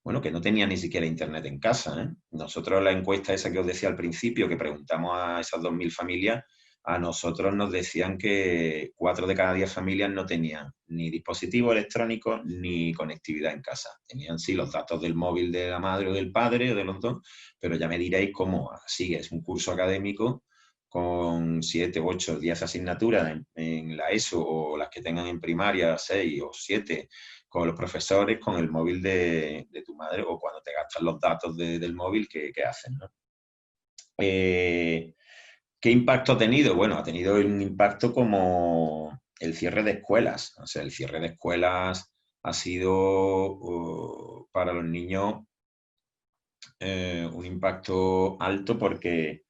Bueno, que no tenían ni siquiera internet en casa, ¿eh? Nosotros la encuesta esa que os decía al principio, que preguntamos a esas 2.000 familias, a nosotros nos decían que 4 de cada 10 familias no tenían ni dispositivo electrónico ni conectividad en casa. Tenían sí los datos del móvil de la madre o del padre o de los dos, pero ya me diréis cómo sigues un curso académico con 7, 8, 10 asignaturas en la ESO o las que tengan en primaria 6 o 7, con los profesores, con el móvil de tu madre o cuando te gastan los datos del móvil, ¿qué hacen, ¿no? ¿Qué impacto ha tenido? Bueno, ha tenido un impacto como el cierre de escuelas. O sea, el cierre de escuelas ha sido para los niños un impacto alto porque,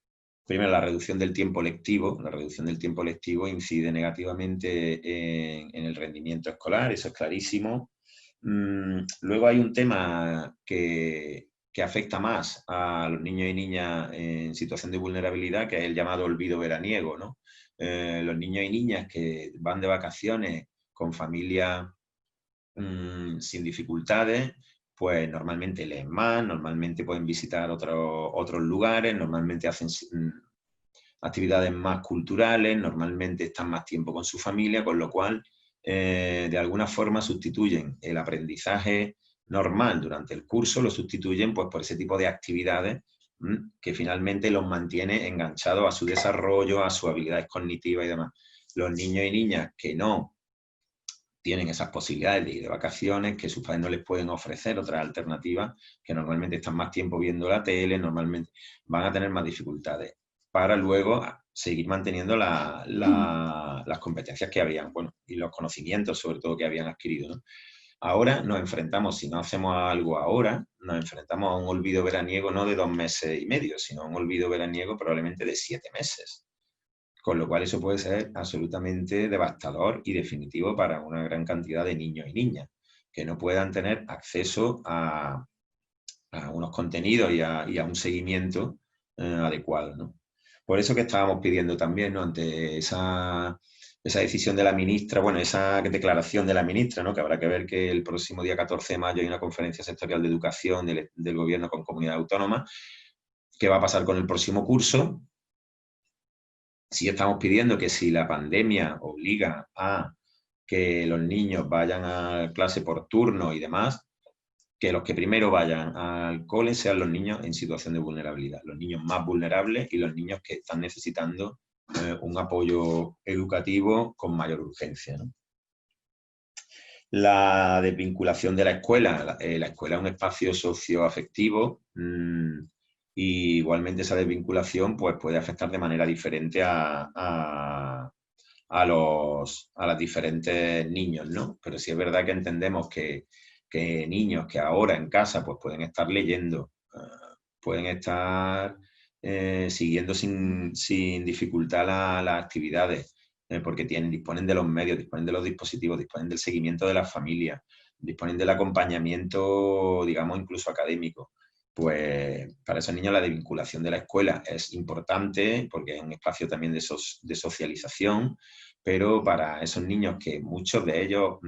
primero, la reducción del tiempo lectivo. La reducción del tiempo lectivo incide negativamente en el rendimiento escolar, eso es clarísimo. Luego hay un tema que afecta más a los niños y niñas en situación de vulnerabilidad, que es el llamado olvido veraniego, ¿no? Los niños y niñas que van de vacaciones con familias sin dificultades, pues normalmente leen más, normalmente pueden visitar otros lugares, normalmente hacen actividades más culturales, normalmente están más tiempo con su familia, con lo cual de alguna forma sustituyen el aprendizaje normal durante el curso, lo sustituyen pues, por ese tipo de actividades que finalmente los mantiene enganchados a su desarrollo, a sus habilidades cognitivas y demás. Los niños y niñas que no tienen esas posibilidades de ir de vacaciones, que sus padres no les pueden ofrecer otras alternativas, que normalmente están más tiempo viendo la tele, normalmente van a tener más dificultades para luego seguir manteniendo las competencias que habían, bueno, y los conocimientos sobre todo que habían adquirido, ¿no? Ahora nos enfrentamos, si no hacemos algo ahora, nos enfrentamos a un olvido veraniego no de 2 meses y medio, sino a un olvido veraniego probablemente de 7 meses. Con lo cual eso puede ser absolutamente devastador y definitivo para una gran cantidad de niños y niñas, que no puedan tener acceso a a unos contenidos y a un seguimiento adecuado, ¿no? Por eso que estábamos pidiendo también, ¿no? Ante esa decisión de la ministra, bueno, esa declaración de la ministra, ¿no? Que habrá que ver que el próximo día 14 de mayo hay una conferencia sectorial de educación del gobierno con comunidades autónomas. ¿Qué va a pasar con el próximo curso? Sí estamos pidiendo que si la pandemia obliga a que los niños vayan a clase por turno y demás, que los que primero vayan al cole sean los niños en situación de vulnerabilidad, los niños más vulnerables y los niños que están necesitando un apoyo educativo con mayor urgencia, ¿no? La desvinculación de la escuela. La escuela es un espacio socioafectivo y igualmente esa desvinculación pues, puede afectar de manera diferente a los diferentes niños, ¿no? Pero sí es verdad que entendemos que niños que ahora en casa pues pueden estar leyendo, pueden estar siguiendo sin dificultad las actividades, porque disponen de los medios, disponen de los dispositivos, disponen del seguimiento de las familias, disponen del acompañamiento, digamos, incluso académico. Pues para esos niños la desvinculación de la escuela es importante porque es un espacio también de socialización, pero para esos niños que muchos de ellos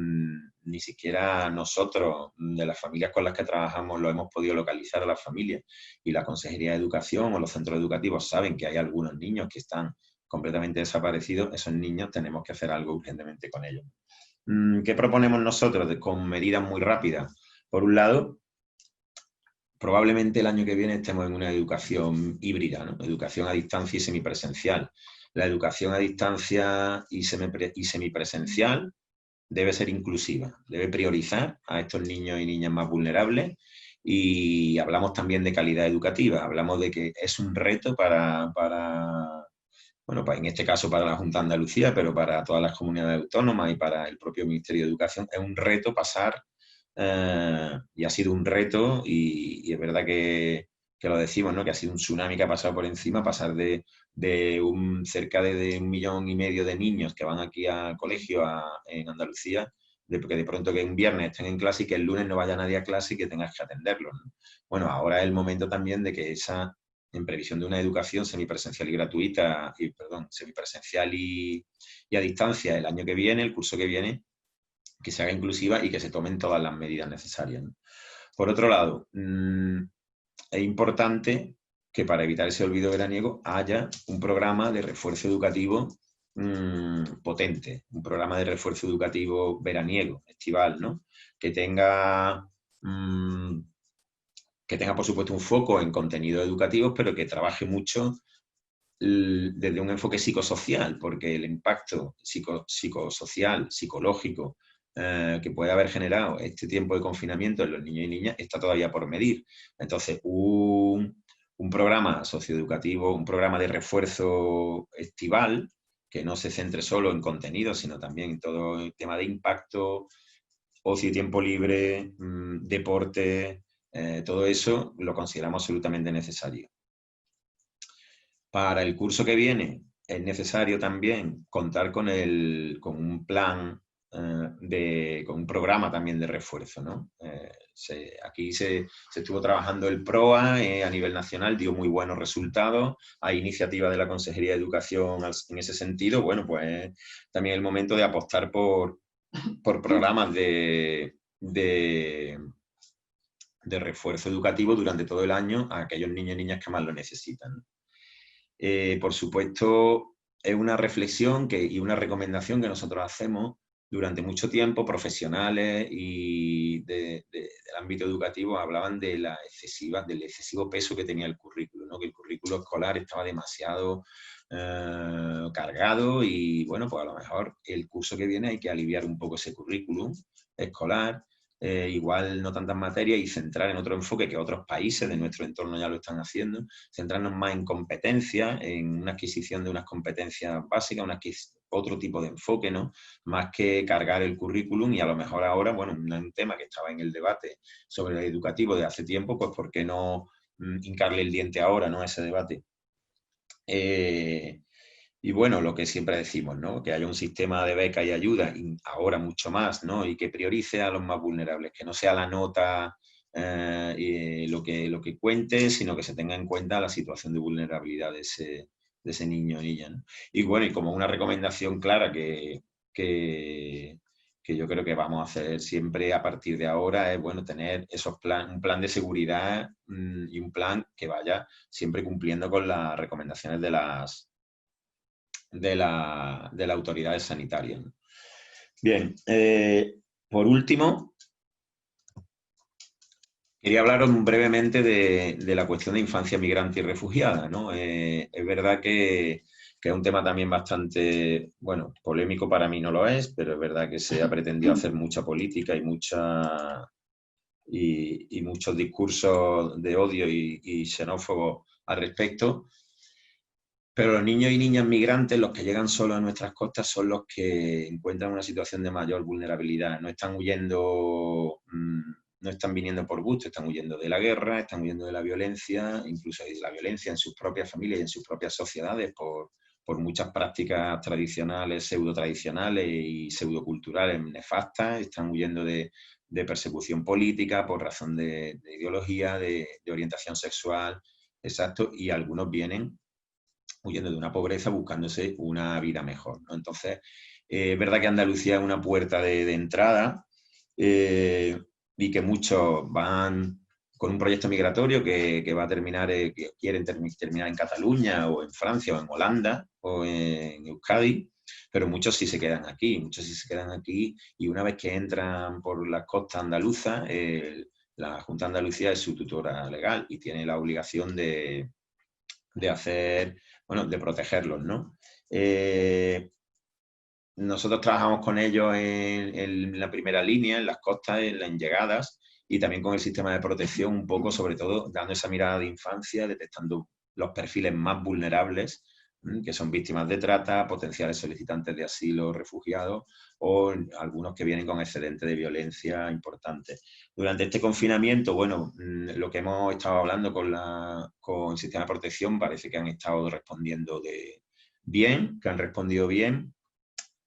ni siquiera nosotros, de las familias con las que trabajamos, lo hemos podido localizar a las familias, y la Consejería de Educación o los centros educativos saben que hay algunos niños que están completamente desaparecidos, esos niños tenemos que hacer algo urgentemente con ellos. ¿Qué proponemos nosotros con medidas muy rápidas? Por un lado, probablemente el año que viene estemos en una educación híbrida, ¿no? Educación a distancia y semipresencial. La educación a distancia y semipresencial debe ser inclusiva, debe priorizar a estos niños y niñas más vulnerables, y hablamos también de calidad educativa, hablamos de que es un reto bueno, en este caso para la Junta de Andalucía, pero para todas las comunidades autónomas y para el propio Ministerio de Educación, es un reto pasar, y ha sido un reto, y es verdad que lo decimos, ¿no? Que ha sido un tsunami que ha pasado por encima, pasar de cerca de 1,5 millones de niños que van aquí al colegio en Andalucía, que de pronto que un viernes estén en clase y que el lunes no vaya nadie a clase y que tengas que atenderlos, ¿no? Bueno, ahora es el momento también de que en previsión de una educación semipresencial y gratuita, semipresencial y a distancia el año que viene, el curso que viene, que se haga inclusiva y que se tomen todas las medidas necesarias, ¿no? Por otro lado, es importante que para evitar ese olvido veraniego haya un programa de refuerzo educativo potente, un programa de refuerzo educativo veraniego, estival, ¿no? Que tenga, por supuesto, un foco en contenidos educativos, pero que trabaje mucho desde un enfoque psicosocial, porque el impacto psicosocial, psicológico, que puede haber generado este tiempo de confinamiento en los niños y niñas está todavía por medir. Entonces, un programa socioeducativo, un programa de refuerzo estival, que no se centre solo en contenido, sino también en todo el tema de impacto, ocio y tiempo libre, deporte, todo eso lo consideramos absolutamente necesario. Para el curso que viene es necesario también contar con un plan, con un programa también de refuerzo, ¿no? Aquí se estuvo trabajando el PROA a nivel nacional, dio muy buenos resultados. Hay iniciativas de la Consejería de Educación en ese sentido. Bueno, pues también es el momento de apostar por programas de refuerzo educativo durante todo el año a aquellos niños y niñas que más lo necesitan. Por supuesto, es una reflexión y una recomendación que nosotros hacemos durante mucho tiempo. Profesionales y del ámbito educativo hablaban del excesivo peso que tenía el currículo, ¿no? Que el currículo escolar estaba demasiado cargado, y bueno, pues a lo mejor el curso que viene hay que aliviar un poco ese currículum escolar, igual no tantas materias, y centrar en otro enfoque que otros países de nuestro entorno ya lo están haciendo, centrarnos más en competencias, en una adquisición de unas competencias básicas, otro tipo de enfoque, ¿no? Más que cargar el currículum. Y a lo mejor ahora, bueno, un tema que estaba en el debate sobre el educativo de hace tiempo, pues ¿por qué no hincarle el diente ahora, ¿no?, a ese debate? Y bueno, lo que siempre decimos, ¿no? Que haya un sistema de beca y ayuda, y ahora mucho más, ¿no? Y que priorice a los más vulnerables, que no sea la nota y lo que cuente, sino que se tenga en cuenta la situación de vulnerabilidad de ese niño o niña, ¿no? Y bueno, y como una recomendación clara que yo creo que vamos a hacer siempre a partir de ahora es, bueno, tener un plan de seguridad y un plan que vaya siempre cumpliendo con las recomendaciones de las autoridades sanitarias, ¿no? Bien, por último, quería hablaros brevemente de la cuestión de infancia migrante y refugiada, ¿no? Es verdad que es un tema también bastante, bueno, polémico para mí no lo es, pero es verdad que se ha pretendido hacer mucha política y muchos discursos de odio y xenófobos al respecto. Pero los niños y niñas migrantes, los que llegan solos a nuestras costas, son los que encuentran una situación de mayor vulnerabilidad. No están huyendo, no están viniendo por gusto, están huyendo de la guerra, están huyendo de la violencia, incluso de la violencia en sus propias familias y en sus propias sociedades por muchas prácticas tradicionales, pseudo-tradicionales y pseudoculturales nefastas. Están huyendo de persecución política por razón de ideología, de orientación sexual, exacto, y algunos vienen huyendo de una pobreza, buscándose una vida mejor, ¿no? Entonces, es verdad que Andalucía es una puerta de entrada y que muchos van con un proyecto migratorio que va a terminar, que quieren terminar en Cataluña o en Francia o en Holanda o en Euskadi, pero muchos sí se quedan aquí, y una vez que entran por las costas andaluzas, la Junta de Andalucía es su tutora legal y tiene la obligación de hacer, bueno, de protegerlos, ¿no? Nosotros trabajamos con ellos en la primera línea, en las costas, en llegadas, y también con el sistema de protección, un poco, sobre todo, dando esa mirada de infancia, detectando los perfiles más vulnerables, que son víctimas de trata, potenciales solicitantes de asilo, refugiados, o algunos que vienen con excedentes de violencia importantes. Durante este confinamiento, bueno, lo que hemos estado hablando con el sistema de protección parece que han estado respondiendo bien, que han respondido bien,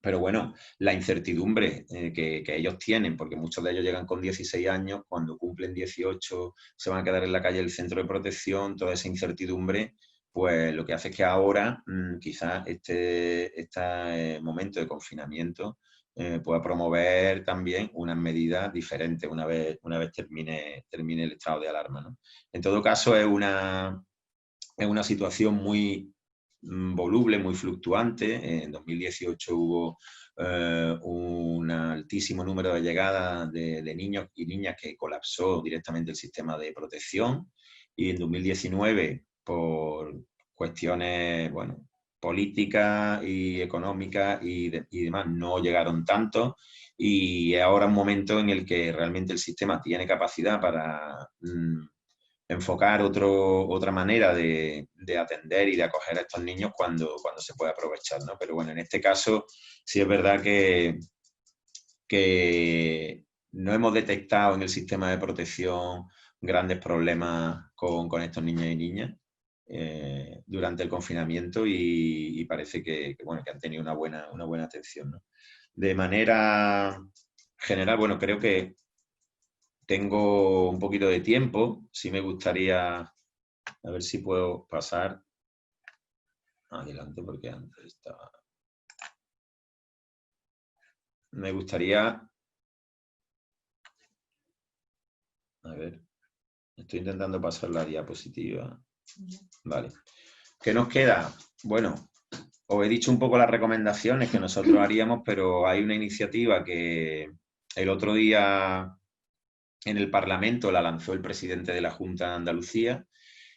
pero bueno, la incertidumbre que ellos tienen, porque muchos de ellos llegan con 16 años, cuando cumplen 18 se van a quedar en la calle del centro de protección, toda esa incertidumbre, pues lo que hace es que ahora quizás este momento de confinamiento pueda promover también unas medidas diferentes una vez termine el estado de alarma, ¿no? En todo caso, es una situación muy voluble, muy fluctuante. En 2018 hubo un altísimo número de llegadas de niños y niñas que colapsó directamente el sistema de protección, y en 2019, por cuestiones, bueno, políticas y económicas y demás, no llegaron tanto, y es ahora un momento en el que realmente el sistema tiene capacidad para enfocar otra manera de atender y de acoger a estos niños cuando se puede aprovechar, ¿no? Pero bueno, en este caso sí es verdad que no hemos detectado en el sistema de protección grandes problemas con estos niños y niñas durante el confinamiento, y parece bueno, que han tenido una buena atención, ¿no? De manera general, bueno, creo que tengo un poquito de tiempo. Sí me gustaría, a ver si puedo pasar adelante, porque antes estaba. Me gustaría, a ver, estoy intentando pasar la diapositiva. Vale. ¿Qué nos queda? Bueno, os he dicho un poco las recomendaciones que nosotros haríamos, pero hay una iniciativa que el otro día en el Parlamento la lanzó el presidente de la Junta de Andalucía,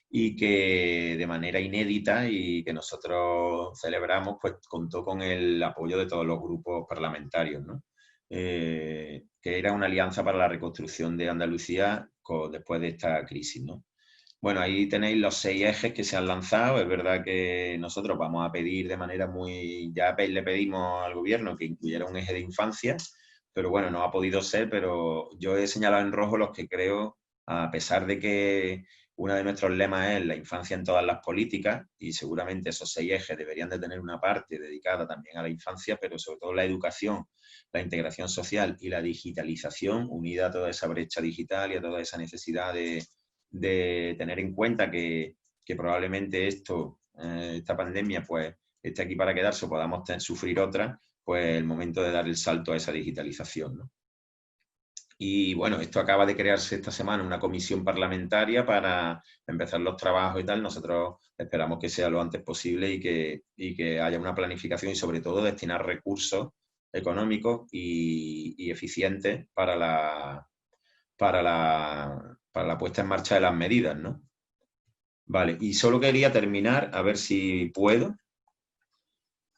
y que de manera inédita y que nosotros celebramos, pues contó con el apoyo de todos los grupos parlamentarios, ¿no? Que era una alianza para la reconstrucción de Andalucía después de esta crisis, ¿no? Bueno, ahí tenéis los 6 ejes que se han lanzado. Es verdad que nosotros vamos a pedir de manera ya le pedimos al gobierno que incluyera un eje de infancia, pero bueno, no ha podido ser, pero yo he señalado en rojo los que creo, a pesar de que uno de nuestros lemas es la infancia en todas las políticas, y seguramente esos 6 ejes deberían de tener una parte dedicada también a la infancia, pero sobre todo la educación, la integración social y la digitalización, unida a toda esa brecha digital y a toda esa necesidad de tener en cuenta que probablemente esta pandemia pues esté aquí para quedarse o podamos sufrir otra, pues el momento de dar el salto a esa digitalización, ¿no? Y bueno, esto acaba de crearse esta semana una comisión parlamentaria para empezar los trabajos y tal. Nosotros esperamos que sea lo antes posible y que haya una planificación y sobre todo destinar recursos económicos y eficientes para la puesta en marcha de las medidas, ¿no? Vale, y solo quería terminar, a ver si puedo,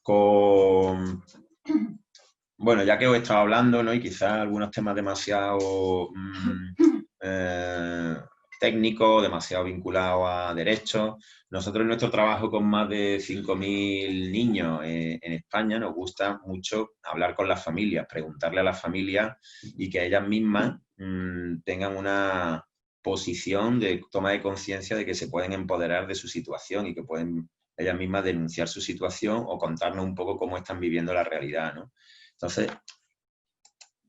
con... Bueno, ya que os he estado hablando, ¿no? Y quizás algunos temas demasiado técnicos, demasiado vinculados a derechos. Nosotros en nuestro trabajo con más de 5.000 niños en España nos gusta mucho hablar con las familias, preguntarle a las familias y que ellas mismas tengan una posición de toma de conciencia de que se pueden empoderar de su situación y que pueden ellas mismas denunciar su situación o contarnos un poco cómo están viviendo la realidad, ¿no? Entonces,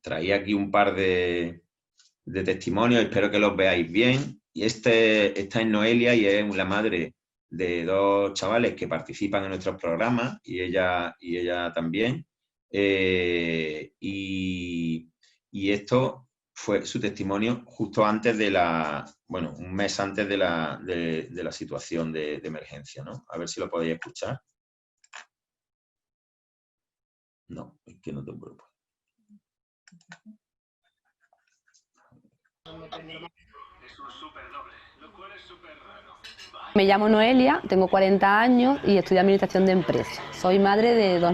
traía aquí un par de testimonios, espero que los veáis bien. Y esta es Noelia y es la madre de 2 chavales que participan en nuestros programas y ella también. Y esto fue su testimonio justo antes bueno, un mes antes de la situación de emergencia, ¿no? A ver si lo podéis escuchar. No, es que no tengo grupo. Me llamo Noelia, tengo 40 años y estudio Administración de Empresas. Soy madre de 2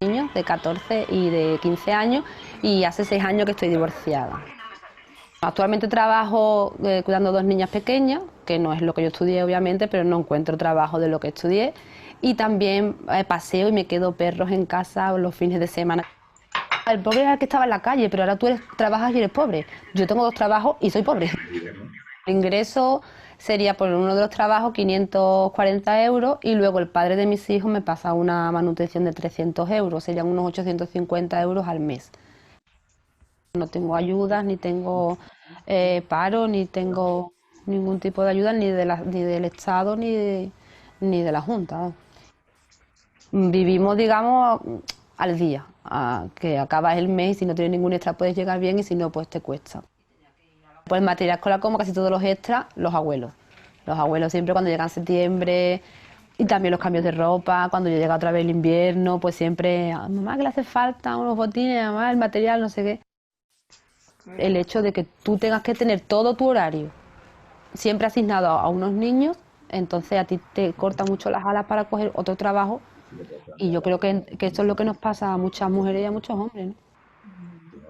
niños, de 14 y de 15 años, y hace 6 años que estoy divorciada. Actualmente trabajo cuidando 2 niñas pequeñas, que no es lo que yo estudié obviamente, pero no encuentro trabajo de lo que estudié. Y también paseo y me quedo perros en casa los fines de semana. El pobre era el que estaba en la calle, pero ahora tú trabajas y eres pobre. Yo tengo 2 trabajos y soy pobre. El ingreso sería por uno de los trabajos 540 euros y luego el padre de mis hijos me pasa una manutención de 300 euros, serían unos 850 euros al mes. No tengo ayudas, ni tengo paro, ni tengo ningún tipo de ayuda, ni del Estado, ni de la Junta. Vivimos, digamos, al día, que acabas el mes y si no tienes ningún extra puedes llegar bien y si no, pues te cuesta. Pues material escolar, como casi todos los extras, los abuelos. Los abuelos siempre cuando llega en septiembre, y también los cambios de ropa, cuando ya llega otra vez el invierno, pues siempre, mamá, que le hace falta unos botines, mamá, el material, no sé qué. El hecho de que tú tengas que tener todo tu horario siempre asignado a unos niños, entonces a ti te corta mucho las alas para coger otro trabajo, y yo creo que esto es lo que nos pasa a muchas mujeres y a muchos hombres, ¿no?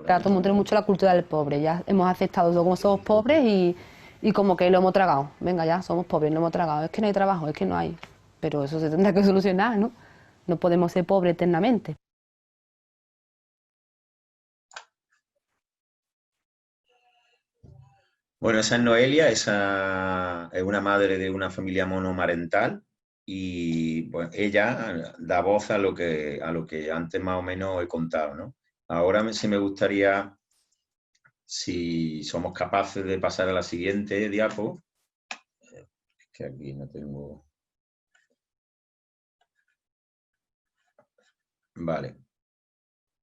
Claro, todo el mundo tiene mucho la cultura del pobre, ya hemos aceptado todo como somos pobres y como que lo hemos tragado. Venga, ya somos pobres, lo hemos tragado. Es que no hay trabajo, es que no hay. Pero eso se tendrá que solucionar, ¿no? No podemos ser pobres eternamente. Bueno, esa es Noelia, esa es una madre de una familia monomarental y pues, ella da voz a lo que antes más o menos he contado, ¿no? Ahora sí me gustaría, si somos capaces de pasar a la siguiente diapo, que aquí no tengo... Vale.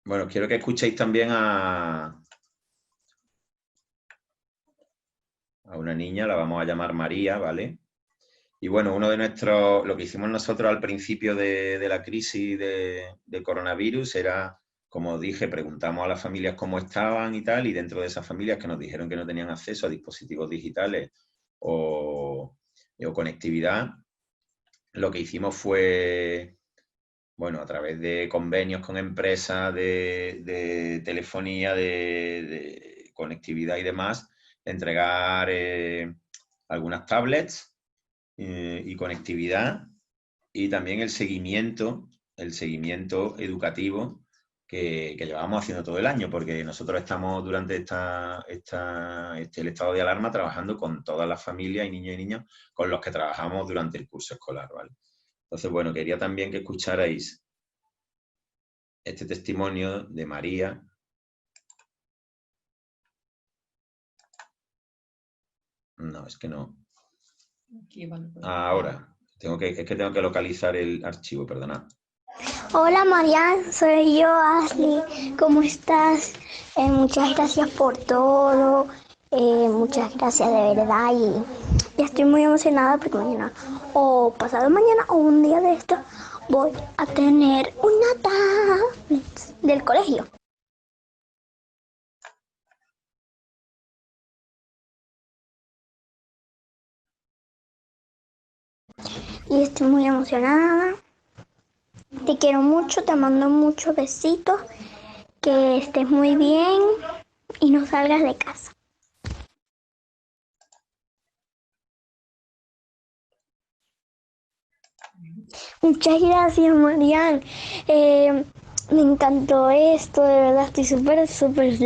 Bueno, quiero que escuchéis también a una niña, la vamos a llamar María, ¿vale? Y bueno, lo que hicimos nosotros al principio de la crisis de coronavirus era, como dije, preguntamos a las familias cómo estaban y tal, y dentro de esas familias que nos dijeron que no tenían acceso a dispositivos digitales o conectividad, lo que hicimos fue, bueno, a través de convenios con empresas de telefonía, de conectividad y demás, entregar algunas tablets y conectividad y también el seguimiento educativo que llevábamos haciendo todo el año, porque nosotros estamos durante el estado de alarma trabajando con todas las familias y niños y niñas con los que trabajamos durante el curso escolar, ¿vale? Entonces, bueno, quería también que escucharais este testimonio de María. No, es que no. Ahora, es que tengo que localizar el archivo, perdonad. Hola Marian, soy yo, Ashley. ¿Cómo estás? Muchas gracias por todo. Muchas gracias de verdad. Y estoy muy emocionada porque mañana, o pasado mañana, o un día de esto, voy a tener una tablet del colegio. Y estoy muy emocionada. Te quiero mucho, te mando muchos besitos. Que estés muy bien y no salgas de casa. Muchas gracias, Marian. Me encantó esto, de verdad, estoy súper, súper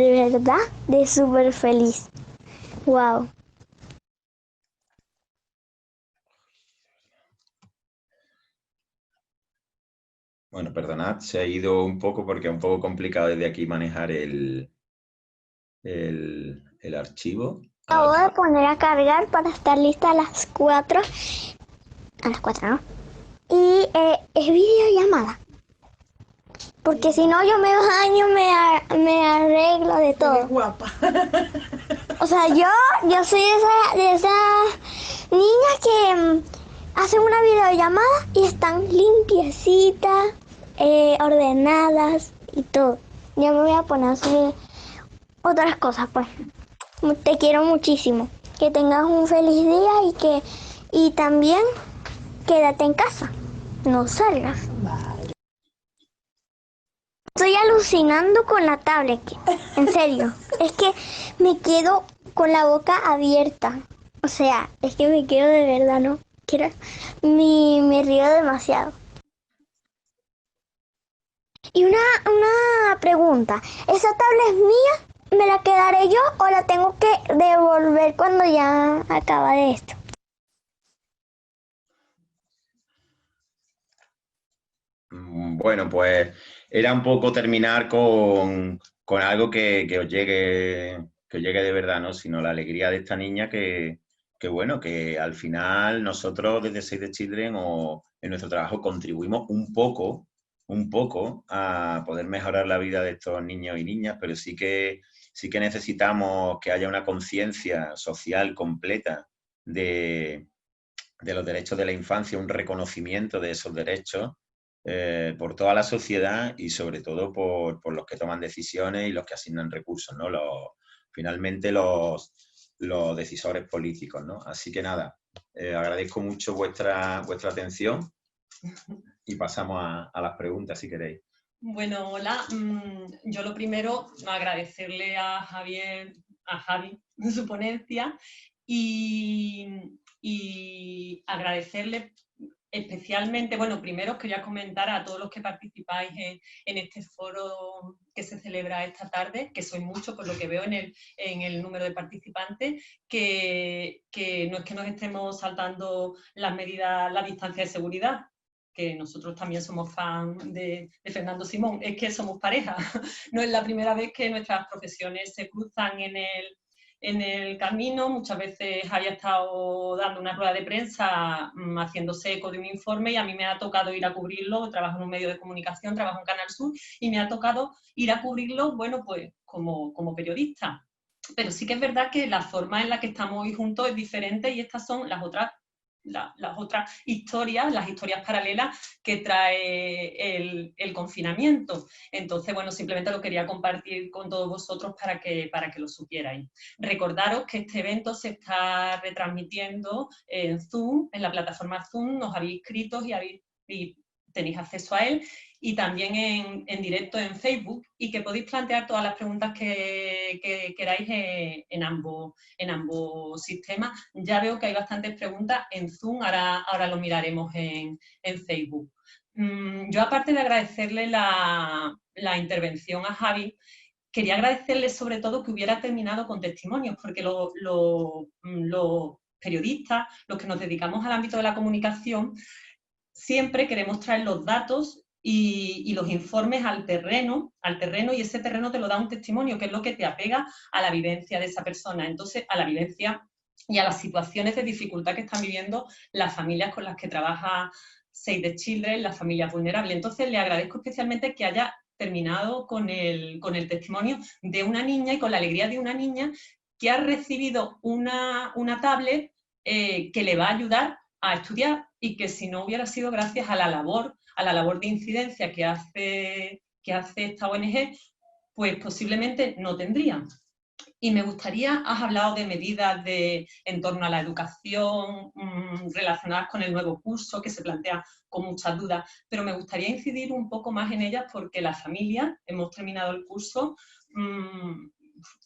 feliz. Wow. Bueno, perdonad, se ha ido un poco porque es un poco complicado desde aquí manejar el archivo. Acabo de poner a cargar para estar lista a las 4. A las 4, ¿no? Y es videollamada. Porque si no, yo me baño, me arreglo de todo. Eres guapa. O sea, yo soy de esas niñas que hacen una videollamada y están limpiecitas, ordenadas y todo. Yo me voy a poner a hacer otras cosas, pues. Te quiero muchísimo. Que tengas un feliz día y también quédate en casa. No salgas. Estoy alucinando con la tablet, en serio. Es que me quedo con la boca abierta. O sea, es que me quedo de verdad, ¿no? Me río demasiado. Y una pregunta, ¿esa tablet es mía? ¿Me la quedaré yo o la tengo que devolver cuando ya acaba de esto? Bueno, pues era un poco terminar con algo que os llegue de verdad, ¿no? Sino la alegría de esta niña bueno, que al final nosotros desde Save the Children o en nuestro trabajo contribuimos un poco a poder mejorar la vida de estos niños y niñas, pero sí que necesitamos que haya una conciencia social completa de los derechos de la infancia, un reconocimiento de esos derechos por toda la sociedad y sobre todo por los que toman decisiones y los que asignan recursos, ¿no? Finalmente los decisores políticos, ¿no? Así que nada, agradezco mucho vuestra atención y pasamos a las preguntas si queréis. Bueno, hola. Yo lo primero, agradecerle a Javi, su ponencia y agradecerle especialmente, bueno, primero os quería comentar a todos los que participáis en este foro que se celebra esta tarde, que sois muchos por lo que veo en el número de participantes, que no es que nos estemos saltando las medidas, la distancia de seguridad, que nosotros también somos fan de Fernando Simón, es que somos pareja. No es la primera vez que nuestras profesiones se cruzan en el camino. Muchas veces había estado dando una rueda de prensa haciéndose eco de un informe y a mí me ha tocado ir a cubrirlo. Trabajo en un medio de comunicación, trabajo en Canal Sur y me ha tocado ir a cubrirlo, bueno, pues como periodista. Pero sí que es verdad que la forma en la que estamos hoy juntos es diferente y estas son las otras historias, las historias paralelas que trae el confinamiento. Entonces, bueno, simplemente lo quería compartir con todos vosotros para que lo supierais. Recordaros que este evento se está retransmitiendo en Zoom, en la plataforma Zoom, nos habéis inscrito y tenéis acceso a él, y también en directo en Facebook, y que podéis plantear todas las preguntas que queráis en ambos sistemas. Ya veo que hay bastantes preguntas en Zoom, ahora lo miraremos en Facebook. Yo, aparte de agradecerle la intervención a Javi, quería agradecerle sobre todo que hubiera terminado con testimonios, porque los periodistas, los que nos dedicamos al ámbito de la comunicación, siempre queremos traer los datos y los informes al terreno, y ese terreno te lo da un testimonio, que es lo que te apega a la vivencia de esa persona. Entonces, a la vivencia y a las situaciones de dificultad que están viviendo las familias con las que trabaja Save the Children, las familias vulnerables. Entonces, le agradezco especialmente que haya terminado con el testimonio de una niña y con la alegría de una niña que ha recibido una tablet que le va a ayudar a estudiar, y que si no hubiera sido gracias a la labor de incidencia que hace esta ONG, pues posiblemente no tendrían. Y me gustaría, has hablado de medidas en torno a la educación relacionadas con el nuevo curso, que se plantea con muchas dudas, pero me gustaría incidir un poco más en ellas, porque las familias hemos terminado el curso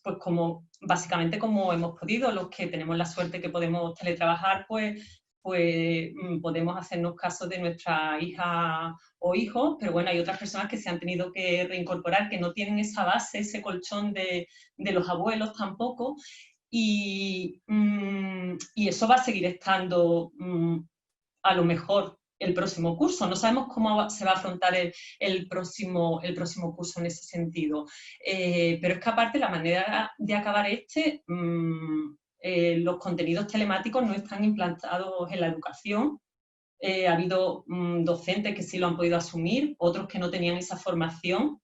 pues básicamente como hemos podido. Los que tenemos la suerte que podemos teletrabajar, pues podemos hacernos caso de nuestra hija o hijo, pero bueno, hay otras personas que se han tenido que reincorporar, que no tienen esa base, ese colchón de los abuelos tampoco, y eso va a seguir estando a lo mejor el próximo curso. No sabemos cómo se va a afrontar el próximo curso en ese sentido, pero es que aparte la manera de acabar los contenidos telemáticos no están implantados en la educación. Ha habido docentes que sí lo han podido asumir, otros que no tenían esa formación.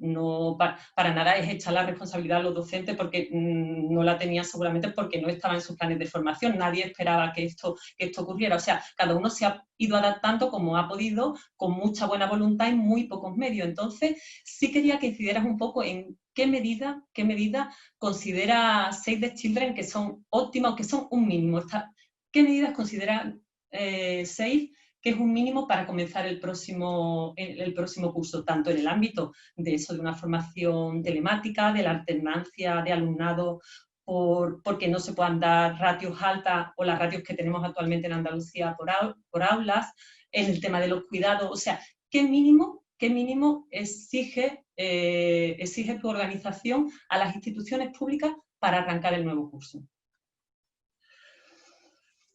No, para nada es echar la responsabilidad a los docentes, porque no la tenían, seguramente porque no estaba en sus planes de formación. Nadie esperaba que esto ocurriera. O sea, cada uno se ha ido adaptando como ha podido, con mucha buena voluntad y muy pocos medios. Entonces, sí quería que incidieras un poco en qué medida considera Save the Children que son óptimas o que son un mínimo. ¿Qué medidas considera Save que es un mínimo para comenzar el próximo curso, tanto en el ámbito de eso, de una formación telemática, de la alternancia de alumnado porque no se puedan dar ratios altas o las ratios que tenemos actualmente en Andalucía por aulas, en el tema de los cuidados? O sea, ¿qué mínimo exige tu organización a las instituciones públicas para arrancar el nuevo curso?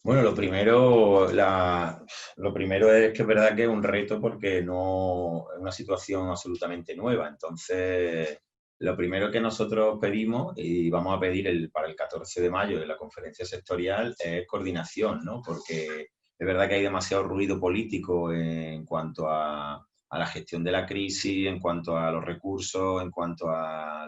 Bueno, lo primero es que es verdad que es un reto, porque no es una situación absolutamente nueva. Entonces, lo primero que nosotros pedimos, y vamos a pedir para el 14 de mayo de la conferencia sectorial, es coordinación, ¿no? Porque es verdad que hay demasiado ruido político en cuanto a la gestión de la crisis, en cuanto a los recursos, en cuanto a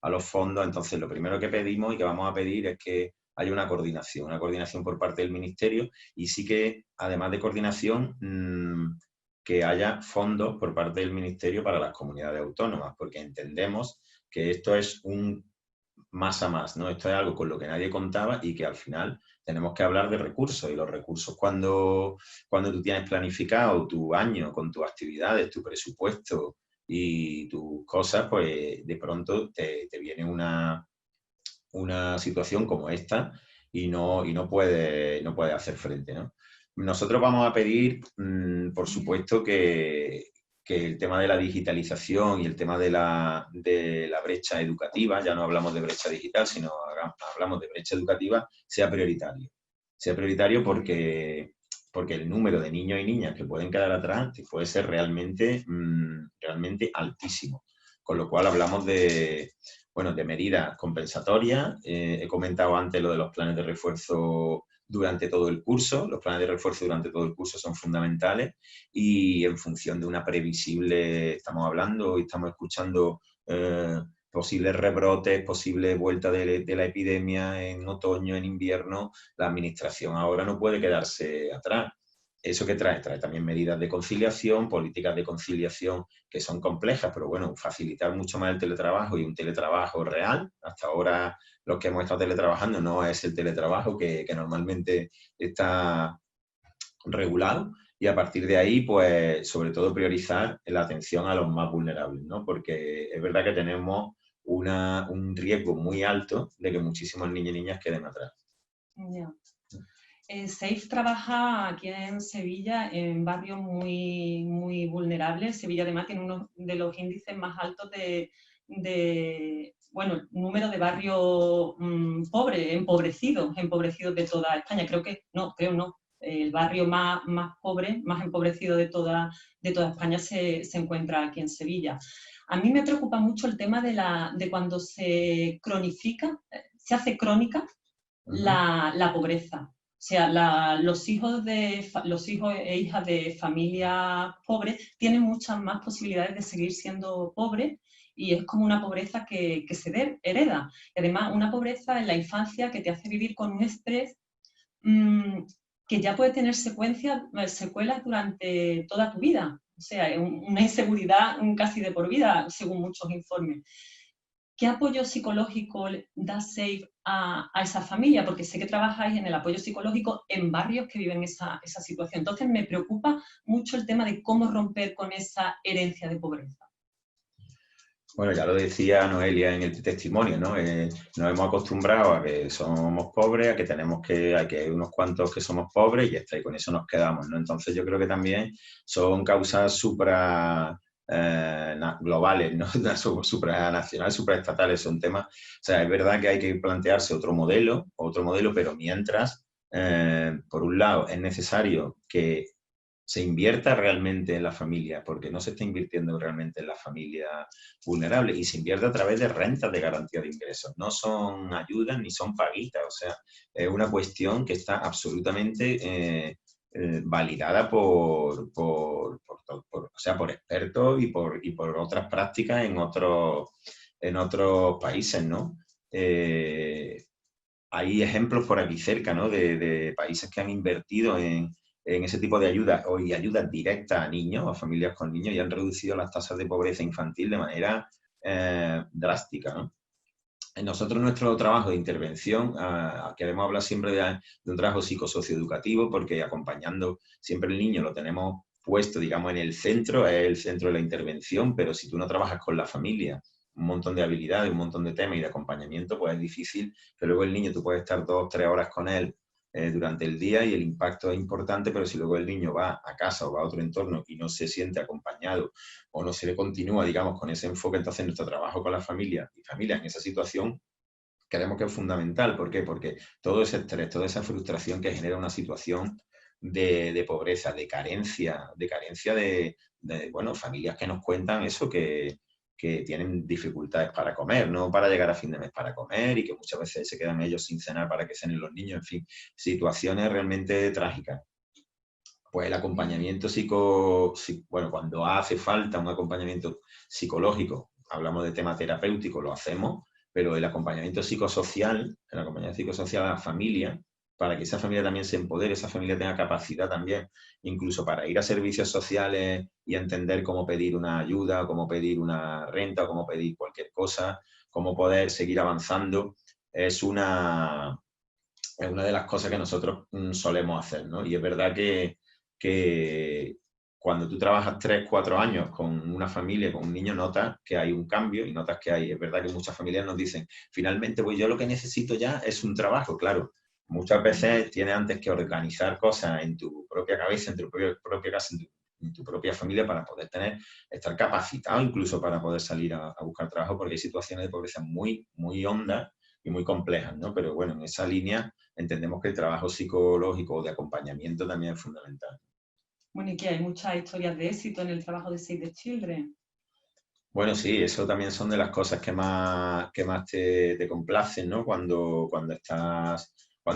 los fondos. Entonces, lo primero que pedimos y que vamos a pedir es que hay una coordinación por parte del Ministerio, y sí que, además de coordinación, que haya fondos por parte del Ministerio para las comunidades autónomas, porque entendemos que esto es un más a más, ¿no? Esto es algo con lo que nadie contaba y que al final tenemos que hablar de recursos, y los recursos, cuando tú tienes planificado tu año con tus actividades, tu presupuesto y tus cosas, pues de pronto te viene una situación como esta y no puede hacer frente, ¿no? Nosotros vamos a pedir, por supuesto, que el tema de la digitalización y el tema de la brecha educativa, ya no hablamos de brecha digital, sino hablamos de brecha educativa, sea prioritario. Sea prioritario porque el número de niños y niñas que pueden quedar atrás puede ser realmente altísimo. Con lo cual hablamos de medidas compensatorias. He comentado antes lo de los planes de refuerzo durante todo el curso. Los planes de refuerzo durante todo el curso son fundamentales, y en función de una previsible, estamos hablando y estamos escuchando posibles rebrotes, posible vuelta de la epidemia en otoño, en invierno. La administración ahora no puede quedarse atrás. ¿Eso qué trae? Trae también medidas de conciliación, políticas de conciliación que son complejas, pero bueno, facilitar mucho más el teletrabajo, y un teletrabajo real. Hasta ahora los que hemos estado teletrabajando no es el teletrabajo que normalmente está regulado, y a partir de ahí, pues sobre todo priorizar la atención a los más vulnerables, ¿no? Porque es verdad que tenemos un riesgo muy alto de que muchísimos niños y niñas queden atrás. Yeah. SAFE trabaja aquí en Sevilla en barrios muy, muy vulnerables. Sevilla además tiene uno de los índices más altos bueno, número de barrios pobres, empobrecidos de toda España. Creo no. El barrio más pobre, más empobrecido de toda España se encuentra aquí en Sevilla. A mí me preocupa mucho el tema de cuando se cronifica, se hace crónica la pobreza. O sea, los hijos e hijas de familias pobres tienen muchas más posibilidades de seguir siendo pobres y es como una pobreza que se hereda. Y además, una pobreza en la infancia que te hace vivir con un estrés que ya puede tener secuelas durante toda tu vida. O sea, una inseguridad casi de por vida, según muchos informes. ¿Qué apoyo psicológico da SAFE a esa familia? Porque sé que trabajáis en el apoyo psicológico en barrios que viven esa situación. Entonces me preocupa mucho el tema de cómo romper con esa herencia de pobreza. Bueno, ya lo decía Noelia en el testimonio, ¿no? Nos hemos acostumbrado a que somos pobres, a que hay que unos cuantos que somos pobres y ya está, y con eso nos quedamos, ¿no? Entonces yo creo que también son causas globales, ¿no? Supranacionales, supraestatales, son temas. O sea, es verdad que hay que plantearse otro modelo, pero mientras, por un lado, es necesario que se invierta realmente en la familia, porque no se está invirtiendo realmente en la familia vulnerable, y se invierte a través de rentas de garantía de ingresos. No son ayudas ni son paguitas, o sea, es una cuestión que está absolutamente validada por expertos y por otras prácticas en otros países, ¿no? Hay ejemplos por aquí cerca, ¿no? de países que han invertido en ese tipo de ayudas y ayudas directas a niños, a familias con niños, y han reducido las tasas de pobreza infantil de manera drástica, ¿no? Nosotros, nuestro trabajo de intervención, queremos hablar siempre de un trabajo psicosocioeducativo, porque acompañando siempre el niño lo tenemos puesto, digamos, en el centro, es el centro de la intervención, pero si tú no trabajas con la familia, un montón de habilidades, un montón de temas y de acompañamiento, pues es difícil que luego el niño, tú puedes estar 2 o 3 horas con él durante el día y el impacto es importante, pero si luego el niño va a casa o va a otro entorno y no se siente acompañado o no se le continúa, digamos, con ese enfoque, entonces nuestro trabajo con la familia y familias en esa situación creemos que es fundamental. ¿Por qué? Porque todo ese estrés, toda esa frustración que genera una situación de pobreza, de carencia de bueno, familias que nos cuentan eso, que tienen dificultades para comer, no para llegar a fin de mes, para comer, y que muchas veces se quedan ellos sin cenar para que cenen los niños, en fin, situaciones realmente trágicas. Pues el acompañamiento bueno, cuando hace falta un acompañamiento psicológico, hablamos de tema terapéutico, lo hacemos, pero el acompañamiento psicosocial a la familia, para que esa familia también se empodere, esa familia tenga capacidad también, incluso para ir a servicios sociales y entender cómo pedir una ayuda, cómo pedir una renta, cómo pedir cualquier cosa, cómo poder seguir avanzando, es una de las cosas que nosotros solemos hacer, ¿no? Y es verdad que cuando tú trabajas 3, 4 años con una familia, con un niño, notas que hay un cambio y notas que hay, es verdad que muchas familias nos dicen, finalmente, pues yo lo que necesito ya es un trabajo, claro. Muchas veces tienes antes que organizar cosas en tu propia cabeza, en tu propia casa, en tu propia familia, para poder estar capacitado incluso para poder salir a buscar trabajo, porque hay situaciones de pobreza muy, muy hondas y muy complejas, ¿no? Pero bueno, en esa línea entendemos que el trabajo psicológico o de acompañamiento también es fundamental. Bueno, y que hay muchas historias de éxito en el trabajo de Save the Children. Bueno, sí, eso también son de las cosas que más te complacen, ¿no? Cuando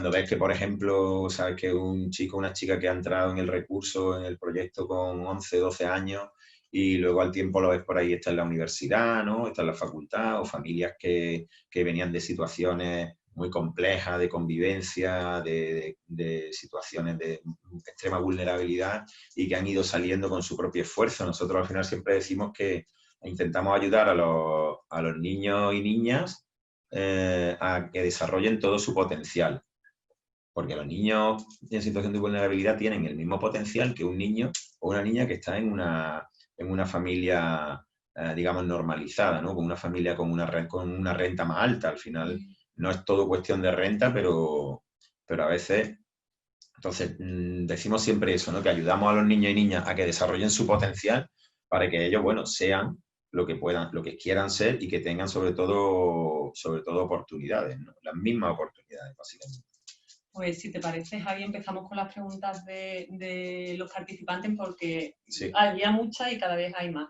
ves que, por ejemplo, sabes que un chico o una chica que ha entrado en el recurso, en el proyecto con 11, 12 años, y luego al tiempo lo ves por ahí, está en la universidad, ¿no? Está en la facultad, o familias que venían de situaciones muy complejas de convivencia, de situaciones de extrema vulnerabilidad, y que han ido saliendo con su propio esfuerzo. Nosotros al final siempre decimos que intentamos ayudar a los niños y niñas a que desarrollen todo su potencial. Porque los niños en situación de vulnerabilidad tienen el mismo potencial que un niño o una niña que está en una familia, digamos, normalizada, ¿no? Con una familia con una renta más alta. Al final no es todo cuestión de renta, pero a veces Entonces, decimos siempre eso, ¿no? Que ayudamos a los niños y niñas a que desarrollen su potencial para que ellos, bueno, sean lo que puedan, lo que quieran ser y que tengan sobre todo oportunidades, ¿no? Las mismas oportunidades, básicamente. Pues si te parece, Javi, empezamos con las preguntas de los participantes porque sí, había muchas y cada vez hay más.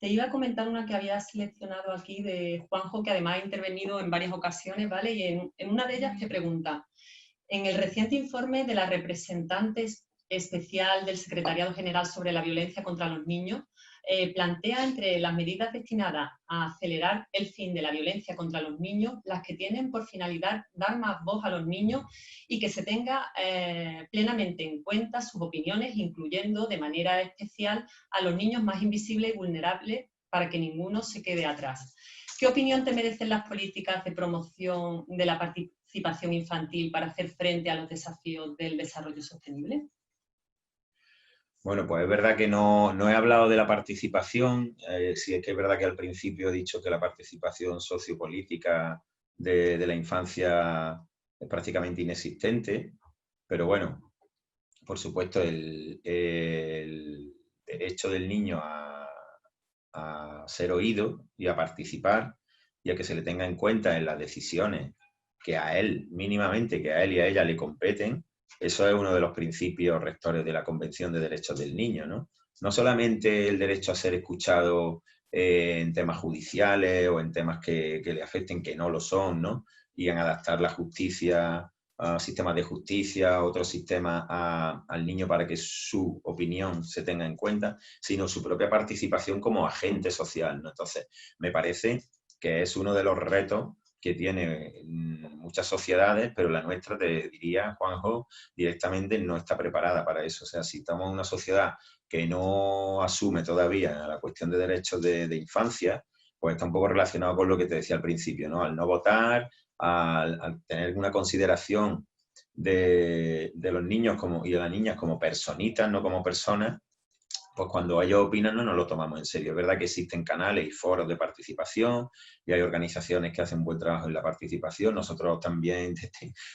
Te iba a comentar una que había seleccionado aquí de Juanjo, que además ha intervenido en varias ocasiones, ¿vale? Y en una de ellas te pregunta, en el reciente informe de la representante especial del Secretariado General sobre la Violencia contra los Niños, plantea entre las medidas destinadas a acelerar el fin de la violencia contra los niños, las que tienen por finalidad dar más voz a los niños y que se tenga plenamente en cuenta sus opiniones, incluyendo de manera especial a los niños más invisibles y vulnerables para que ninguno se quede atrás. ¿Qué opinión te merecen las políticas de promoción de la participación infantil para hacer frente a los desafíos del desarrollo sostenible? Bueno, pues es verdad que no he hablado de la participación, sí es que es verdad que al principio he dicho que la participación sociopolítica de la infancia es prácticamente inexistente, pero bueno, por supuesto el derecho del niño a ser oído y a participar y a que se le tenga en cuenta en las decisiones que a él, mínimamente, que a él y a ella le competen, eso es uno de los principios rectores de la Convención de Derechos del Niño, ¿no? No solamente el derecho a ser escuchado en temas judiciales o en temas que le afecten, que no lo son, ¿no? Y en adaptar la justicia a sistemas de justicia, otros sistemas al niño para que su opinión se tenga en cuenta, sino su propia participación como agente social, ¿no? Entonces, me parece que es uno de los retos que tiene muchas sociedades, pero la nuestra, te diría, Juanjo, directamente no está preparada para eso. O sea, si estamos en una sociedad que no asume todavía la cuestión de derechos de infancia, pues está un poco relacionado con lo que te decía al principio, ¿no? Al no votar, al tener una consideración de los niños y de las niñas como personitas, no como personas, pues cuando ellos opinan no nos lo tomamos en serio. Es verdad que existen canales y foros de participación y hay organizaciones que hacen buen trabajo en la participación. Nosotros también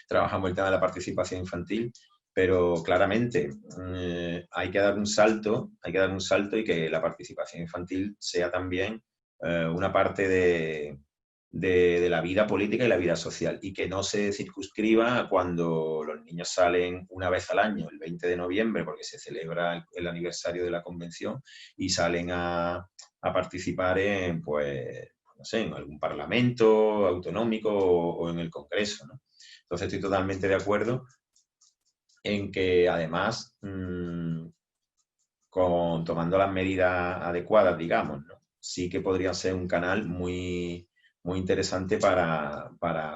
trabajamos el tema de la participación infantil, pero claramente hay que dar un salto y que la participación infantil sea también una parte de la vida política y la vida social, y que no se circunscriba cuando los niños salen una vez al año, el 20 de noviembre, porque se celebra el aniversario de la convención, y salen a participar en, pues, no sé, en algún parlamento autonómico o en el Congreso, ¿no? Entonces estoy totalmente de acuerdo en que además, tomando las medidas adecuadas, digamos, ¿no? Sí que podría ser un canal muy interesante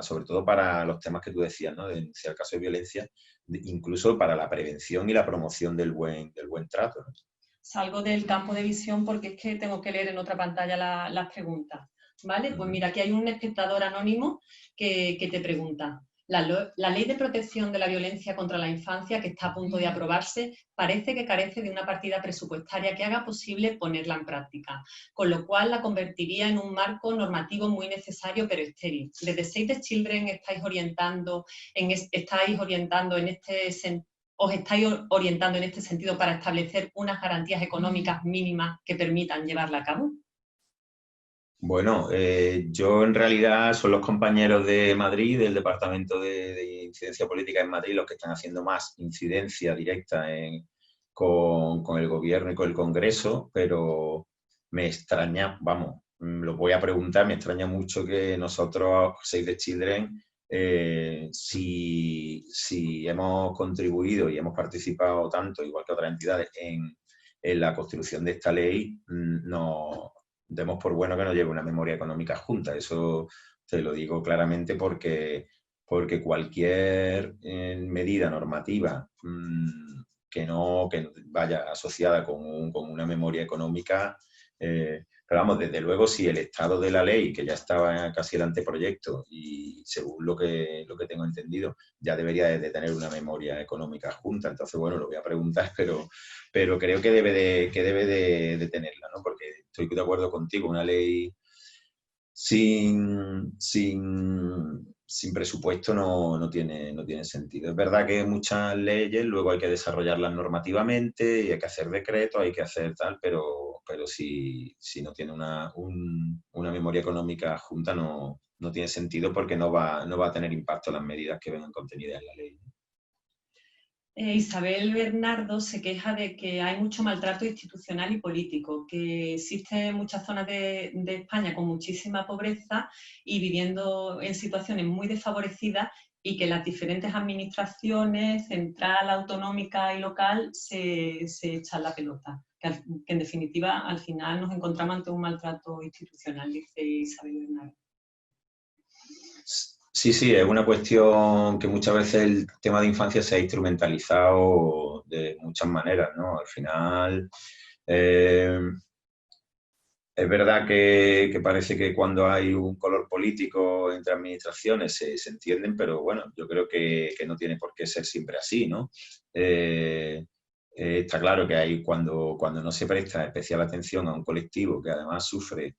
sobre todo para los temas que tú decías, ¿no? De denunciar casos de violencia, incluso para la prevención y la promoción del buen trato, ¿no? Salgo del campo de visión porque es que tengo que leer en otra pantalla las preguntas, ¿vale? Pues mira, aquí hay un espectador anónimo que te pregunta. La Ley de Protección de la Violencia contra la Infancia, que está a punto de aprobarse, parece que carece de una partida presupuestaria que haga posible ponerla en práctica, con lo cual la convertiría en un marco normativo muy necesario pero estéril. Desde Save the Children estáis orientando en este sentido para establecer unas garantías económicas mínimas que permitan llevarla a cabo. Bueno, yo en realidad son los compañeros de Madrid, del Departamento de Incidencia Política en Madrid, los que están haciendo más incidencia directa con el Gobierno y con el Congreso, pero me extraña, vamos, lo voy a preguntar, me extraña mucho que nosotros, Save the Children, si hemos contribuido y hemos participado tanto, igual que otras entidades, en la construcción de esta ley, no demos por bueno que no lleve una memoria económica junta. Eso te lo digo claramente porque cualquier medida normativa que vaya asociada con una memoria económica, pero vamos, desde luego, si el estado de la ley, que ya estaba casi el anteproyecto y según lo que tengo entendido, ya debería de tener una memoria económica junta. Entonces, bueno, lo voy a preguntar, pero creo que debe de tenerla, ¿no? Porque estoy de acuerdo contigo, una ley sin sin presupuesto no tiene sentido. Es verdad que muchas leyes luego hay que desarrollarlas normativamente y hay que hacer decretos, hay que hacer tal, pero si no tiene una memoria económica junta no tiene sentido, porque no va a tener impacto las medidas que vengan contenidas en la ley. Isabel Bernardo se queja de que hay mucho maltrato institucional y político, que existe en muchas zonas de España con muchísima pobreza y viviendo en situaciones muy desfavorecidas, y que las diferentes administraciones, central, autonómica y local, se echan la pelota. Que en definitiva, al final nos encontramos ante un maltrato institucional, dice Isabel Bernardo. Sí, es una cuestión que muchas veces el tema de infancia se ha instrumentalizado de muchas maneras, ¿no? Al final, es verdad que parece que cuando hay un color político entre administraciones se entienden, pero bueno, yo creo que no tiene por qué ser siempre así, ¿no? Está claro que hay cuando no se presta especial atención a un colectivo que además sufre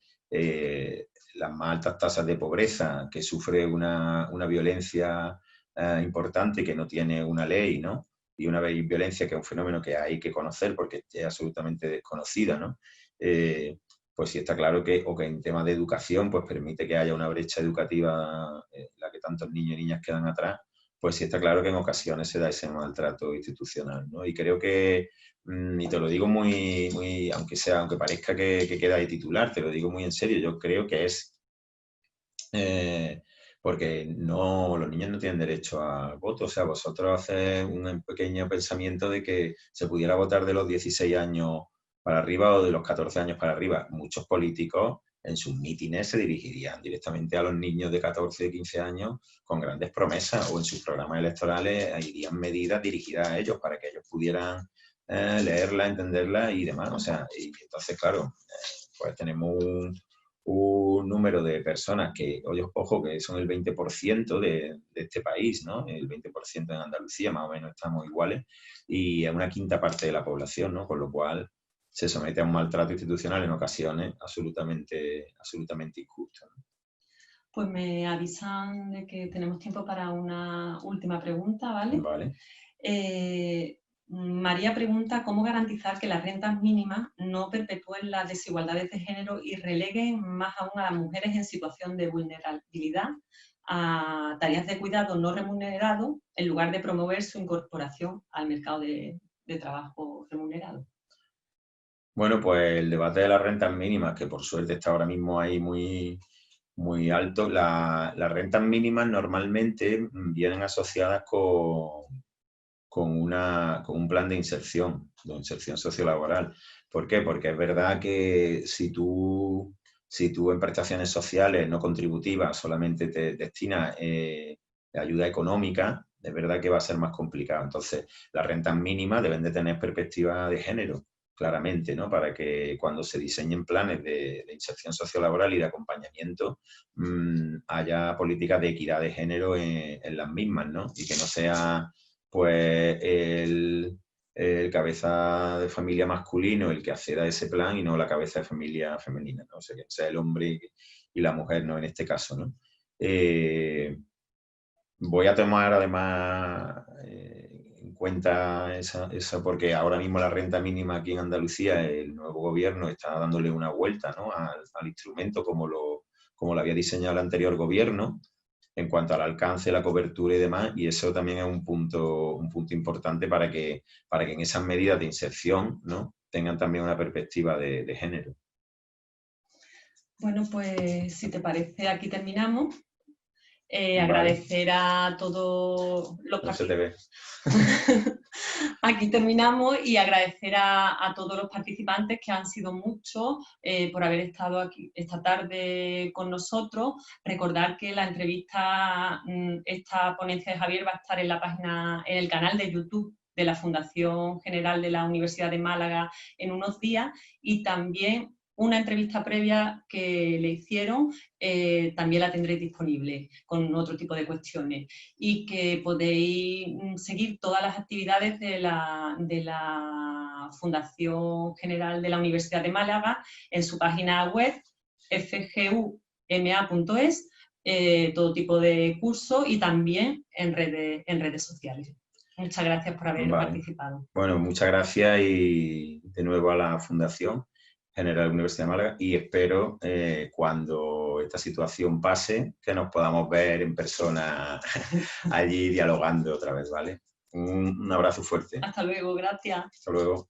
las más altas tasas de pobreza, que sufre una violencia importante, que no tiene una ley, ¿no? Y una violencia que es un fenómeno que hay que conocer porque es absolutamente desconocida, ¿no? Pues sí está claro que en temas de educación pues permite que haya una brecha educativa en la que tantos niños y niñas quedan atrás, pues sí está claro que en ocasiones se da ese maltrato institucional, ¿no? Y creo que, y te lo digo muy aunque parezca que queda de titular, te lo digo muy en serio, yo creo que es porque los niños no tienen derecho al voto. O sea, vosotros hacéis un pequeño pensamiento de que se pudiera votar de los 16 años para arriba o de los 14 años para arriba. Muchos políticos en sus mítines se dirigirían directamente a los niños de 14 y 15 años con grandes promesas, o en sus programas electorales irían medidas dirigidas a ellos para que ellos pudieran leerla, entenderla y demás. O sea, y entonces, claro, pues tenemos un número de personas que, ojo, que son el 20% de este país, ¿no? El 20% en Andalucía, más o menos estamos iguales, y es una quinta parte de la población, ¿no? Con lo cual se somete a un maltrato institucional en ocasiones absolutamente injusto, ¿no? Pues me avisan de que tenemos tiempo para una última pregunta, ¿vale? Vale. María pregunta cómo garantizar que las rentas mínimas no perpetúen las desigualdades de género y releguen más aún a las mujeres en situación de vulnerabilidad a tareas de cuidado no remunerado, en lugar de promover su incorporación al mercado de trabajo remunerado. Bueno, pues el debate de las rentas mínimas, que por suerte está ahora mismo ahí muy alto, las rentas mínimas normalmente vienen asociadas con un plan de inserción sociolaboral. ¿Por qué? Porque es verdad que si tú en prestaciones sociales no contributivas solamente te destinas ayuda económica, es verdad que va a ser más complicado. Entonces, las rentas mínimas deben de tener perspectiva de género, claramente, ¿no? Para que cuando se diseñen planes de inserción sociolaboral y de acompañamiento, haya políticas de equidad de género en las mismas, ¿no? Y que no sea pues el cabeza de familia masculino el que acceda a ese plan y no la cabeza de familia femenina, ¿no? O sea, que sea el hombre y la mujer, ¿no? En este caso, ¿no? Voy a tomar además en cuenta esa, porque ahora mismo la renta mínima aquí en Andalucía, el nuevo gobierno está dándole una vuelta, ¿no? al instrumento como lo había diseñado el anterior gobierno, en cuanto al alcance, la cobertura y demás, y eso también es un punto importante para que en esas medidas de inserción, ¿no? Tengan también una perspectiva de género. Bueno, pues si te parece, aquí terminamos. Vale. Agradecer a todos los No se te ve. Aquí terminamos, y agradecer a todos los participantes, que han sido muchos, por haber estado aquí esta tarde con nosotros. Recordar que la entrevista, esta ponencia de Javier, va a estar en la página, en el canal de YouTube de la Fundación General de la Universidad de Málaga en unos días, y también una entrevista previa que le hicieron, también la tendréis disponible con otro tipo de cuestiones, y que podéis seguir todas las actividades de la Fundación General de la Universidad de Málaga en su página web fguma.es, todo tipo de cursos y también en redes sociales. Muchas gracias por haber participado. Bueno, muchas gracias y de nuevo a la Fundación General Universidad de Málaga y espero cuando esta situación pase que nos podamos ver en persona allí dialogando otra vez, ¿vale? Un abrazo fuerte. Hasta luego, gracias. Hasta luego.